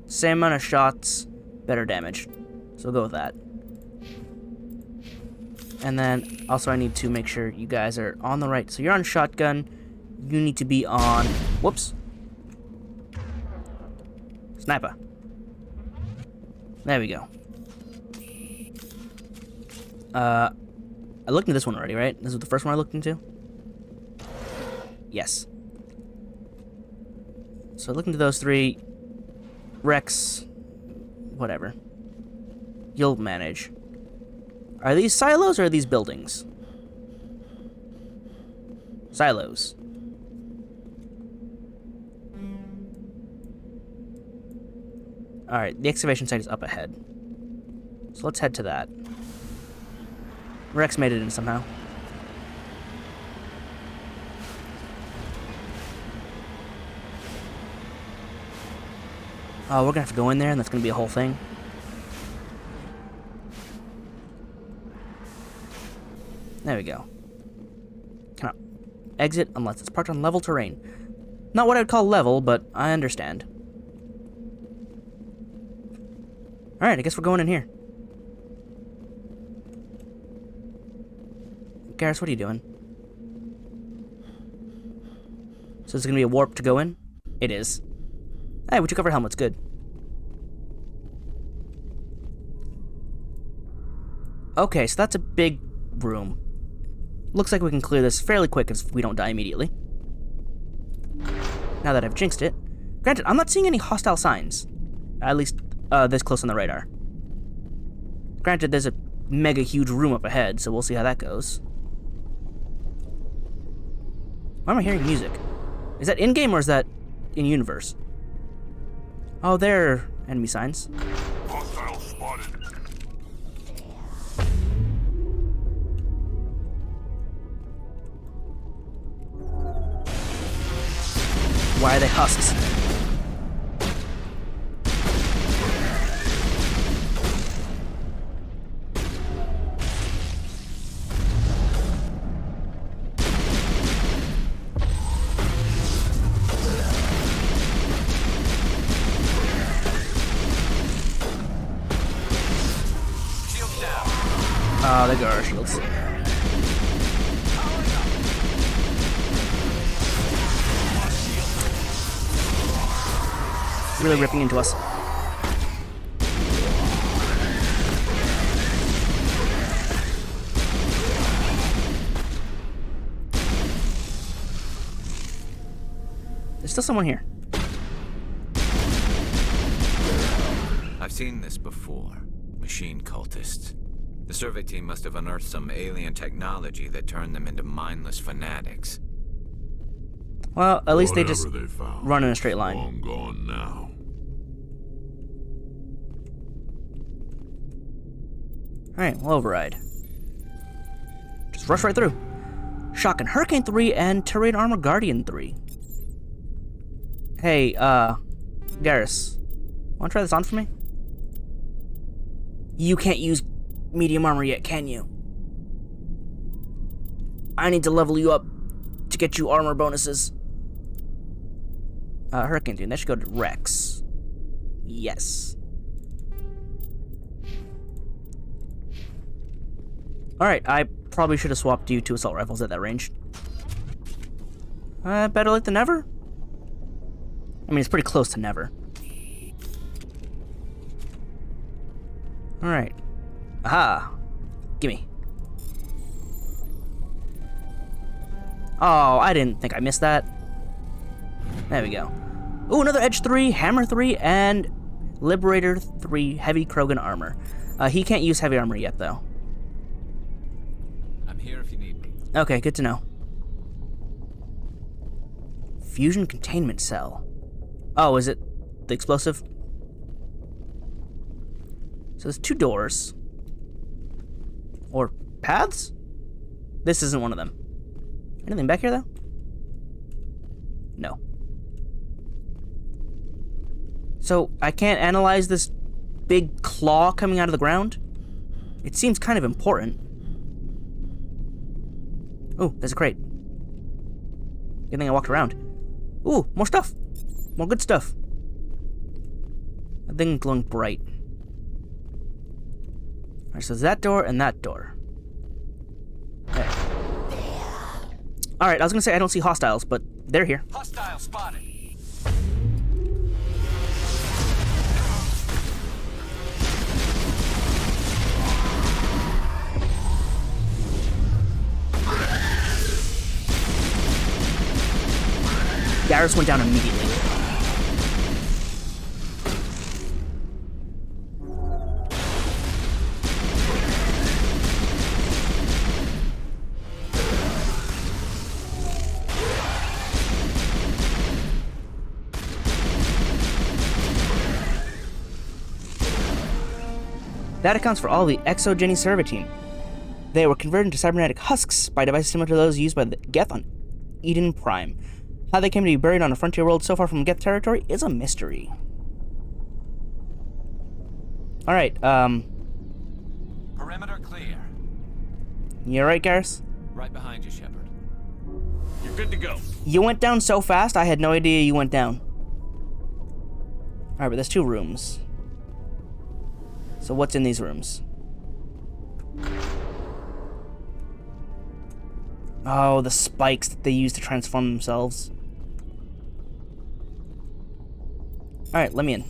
same amount of shots, better damage. So we'll go with that. And then, also I need to make sure you guys are on the right. So you're on shotgun. You need to be on... Whoops. Sniper. There we go. I looked into this one already, right? This was the first one I looked into? Yes. So I looked into those three. Rex. Whatever. You'll manage. Are these silos or are these buildings? Silos. Alright, the excavation site is up ahead. So let's head to that. Rex made it in somehow. Oh, we're gonna have to go in there and that's gonna be a whole thing. There we go. Cannot exit unless it's parked on level terrain. Not what I'd call level, but I understand. Alright, I guess we're going in here. Garrus, what are you doing? So it's gonna be a warp to go in? It is. Hey, we took off our helmets, good. Okay, so that's a big room. Looks like we can clear this fairly quick if we don't die immediately. Now that I've jinxed it. Granted, I'm not seeing any hostile signs. At least, this close on the radar. Granted, there's a mega huge room up ahead, so we'll see how that goes. Why am I hearing music? Is that in-game or is that in-universe? Oh, there are enemy signs. Hostile spotted. Why are they husks? Oh, there go our shields. Really ripping into us. There's still someone here. I've seen this before. Machine cultists. The survey team must have unearthed some alien technology that turned them into mindless fanatics. Well, at least Whatever they just they found, run in a straight line. long gone now. Alright, we'll override. Just rush right through. Shotgun Hurricane 3 and Terrain Armor Guardian 3. Hey, Garrus. Wanna try this on for me? You can't use medium armor yet, can you? I need to level you up to get you armor bonuses. Hurricane 3, that should go to Rex. Yes. Alright, I probably should have swapped you to assault rifles at that range. Better late than never? I mean, it's pretty close to never. Alright. Aha! Gimme. Oh, I didn't think I missed that. There we go. Ooh, another Edge 3, Hammer 3, and Liberator 3 Heavy Krogan Armor. He can't use heavy armor yet, though. I'm here if you need me. Okay, good to know. Fusion Containment Cell. Oh, is it the explosive? So there's two doors. Or paths? This isn't one of them. Anything back here, though? No. So, I can't analyze this big claw coming out of the ground? It seems kind of important. Ooh, there's a crate. Good thing I walked around. Ooh, more stuff. More good stuff. That thing glowing bright. Alright, so there's that door and that door. Okay. Alright, I was gonna say I don't see hostiles, but they're here. Hostile spotted. Garrus went down immediately. That accounts for all the exogeny Servitine. They were converted into cybernetic husks by devices similar to those used by the Geth on Eden Prime. How they came to be buried on a frontier world so far from Geth territory is a mystery. Alright, Perimeter clear. you alright, Garrus? Right behind you, Shepard. You're good to go. You went down so fast, I had no idea you went down. Alright, but there's 2 rooms. So what's in these rooms? Oh, the spikes that they use to transform themselves. Alright, let me in.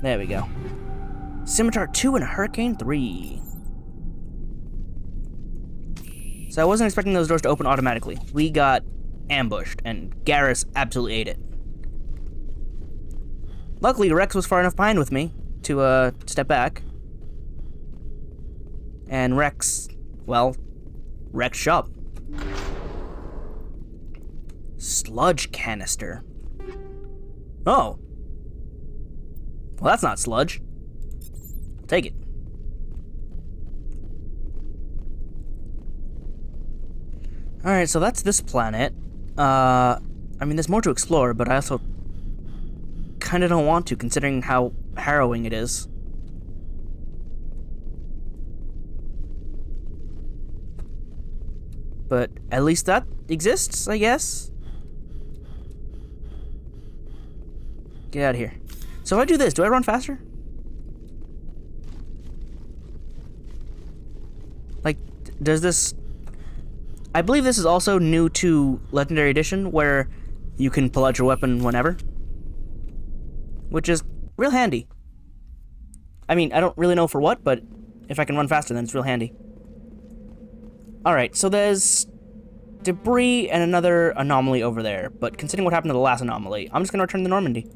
There we go. Scimitar 2 and Hurricane 3. So I wasn't expecting those doors to open automatically. We got ambushed, and Garrus absolutely ate it. Luckily, Rex was far enough behind with me to step back. And Rex, well, wrecked shop. Sludge canister. Oh. Well, that's not sludge. Take it. Alright, so that's this planet. I mean, there's more to explore, but I also kind of don't want to, considering how harrowing it is. But at least that exists, I guess? Get out of here. So if I do this, do I run faster? Like, does this... I believe this is also new to Legendary Edition, where you can pull out your weapon whenever. Which is real handy. I mean, I don't really know for what, but if I can run faster, then it's real handy. Alright, so there's debris and another anomaly over there, but considering what happened to the last anomaly, I'm just gonna return to Normandy.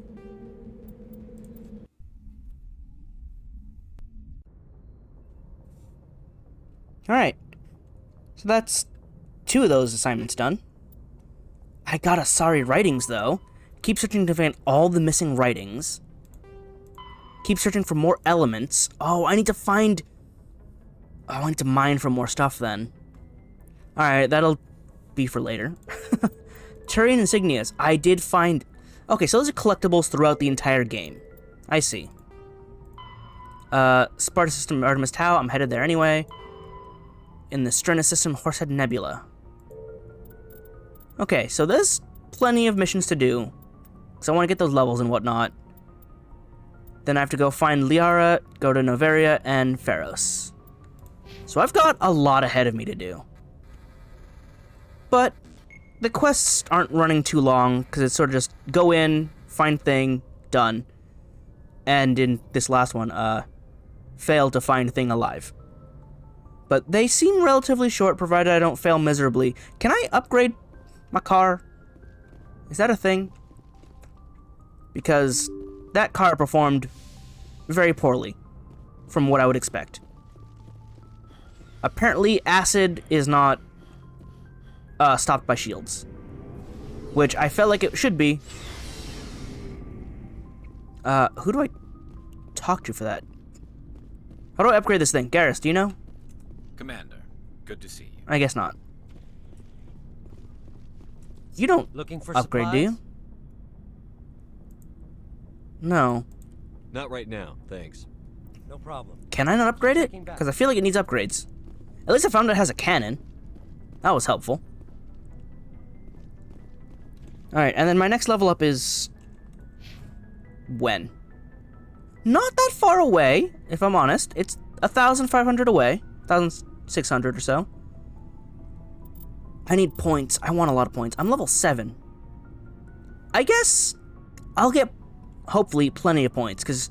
Alright, so that's 2 of those assignments done. I got Asari writings, though. Keep searching to find all the missing writings. Keep searching for more elements. Oh, I need to find... Oh, I need to mine for more stuff, then. Alright, that'll be for later. Turian insignias. I did find... Okay, so those are collectibles throughout the entire game. I see. Sparta System Artemis Tau. I'm headed there anyway. In the Strenna System Horsehead Nebula. Okay, so there's plenty of missions to do. So I want to get those levels and whatnot. Then I have to go find Liara, go to Noveria, and Pharos. So I've got a lot ahead of me to do. But the quests aren't running too long, because it's sort of just go in, find thing, done. And in this last one, fail to find thing alive. But they seem relatively short, provided I don't fail miserably. Can I upgrade my car? Is that a thing? Because that car performed very poorly, from what I would expect. Apparently, acid is not stopped by shields, which I felt like it should be. Who do I talk to for that? How do I upgrade this thing? Garrus, do you know? Commander, good to see you. I guess not. You don't Looking for upgrade, supplies? do you? No. Not right now, thanks. No problem. Can I not upgrade it? Checking back. Because I feel like it needs upgrades. At least I found it has a cannon. That was helpful. Alright, and then my next level up is... when? Not that far away, if I'm honest. It's 1,500 away. 1,600 or so. I need points. I want a lot of points. I'm level 7. I guess I'll get, hopefully, plenty of points, because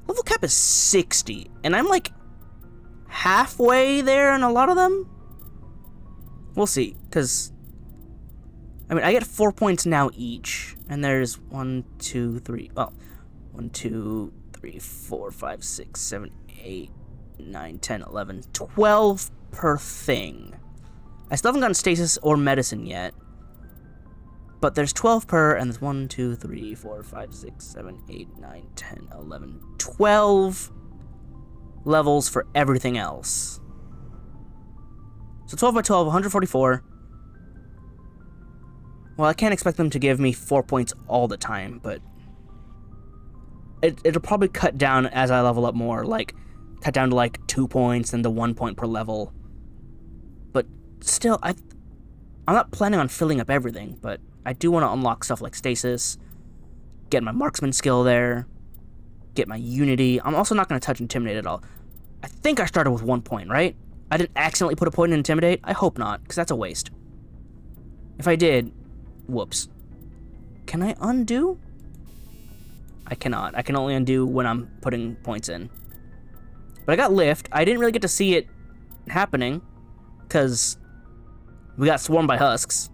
level cap is 60, and I'm like halfway there in a lot of them. We'll see, because I mean, I get 4 points now each, and there's 1, 2, 3, well, 1, 2, 3, 4, 5, 6, 7, 8, 9, 10, 11, 12 per thing. I still haven't gotten stasis or medicine yet, but there's 12 per, and there's 1, 2, 3, 4, 5, 6, 7, 8, 9, 10, 11, 12 levels for everything else. So 12 by 12, 144. Well, I can't expect them to give me 4 points all the time, but it'll probably cut down as I level up more, like cut down to like 2 points and the 1 point per level. But still, I'm not planning on filling up everything, but I do want to unlock stuff like stasis, get my marksman skill there, get my unity. I'm also not going to touch intimidate at all. I think I started with 1 point, right? I didn't accidentally put a point in intimidate? I hope not, because that's a waste. If I did, whoops. Can I undo? I cannot. I can only undo when I'm putting points in. But I got lift. I didn't really get to see it happening, because we got swarmed by husks.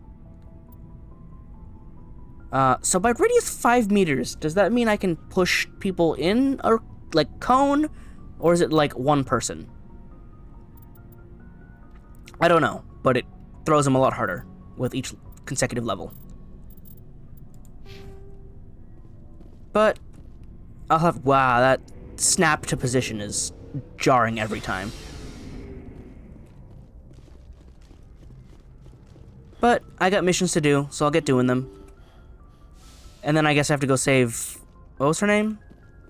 So by radius 5 meters, does that mean I can push people in a like cone, or is it like one person? I don't know, but it throws them a lot harder with each consecutive level. But I'll have, wow, that snap to position is jarring every time. But I got missions to do, so I'll get doing them. And then I guess I have to go save, what was her name?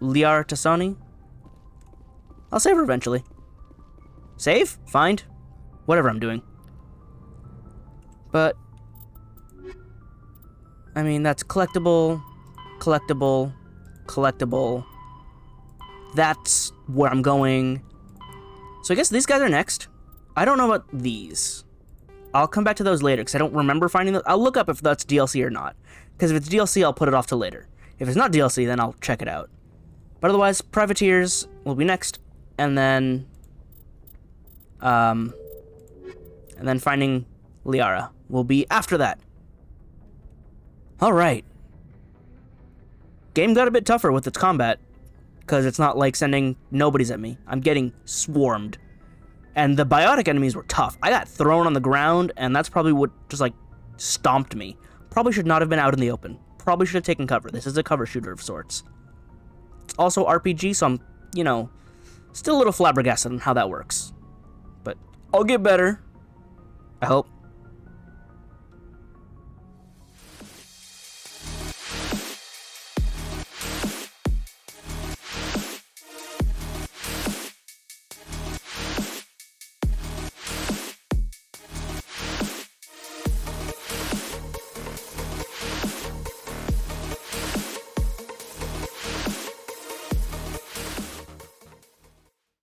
Liara Tassoni? I'll save her eventually. Save? Find? Whatever I'm doing. But I mean, that's collectible, collectible, collectible. That's where I'm going. So I guess these guys are next. I don't know about these. I'll come back to those later, because I don't remember finding those. I'll look up if that's DLC or not. Because if it's DLC, I'll put it off to later. If it's not DLC, then I'll check it out. But otherwise, Privateers will be next. And then finding Liara will be after that. Alright. Game got a bit tougher with its combat, because it's not like sending nobodies at me. I'm getting swarmed. And the biotic enemies were tough. I got thrown on the ground, and that's probably what just like stomped me. Probably should not have been out in the open. Probably should have taken cover. This is a cover shooter of sorts. It's also RPG, so I'm, you know, still a little flabbergasted on how that works. But I'll get better. I hope.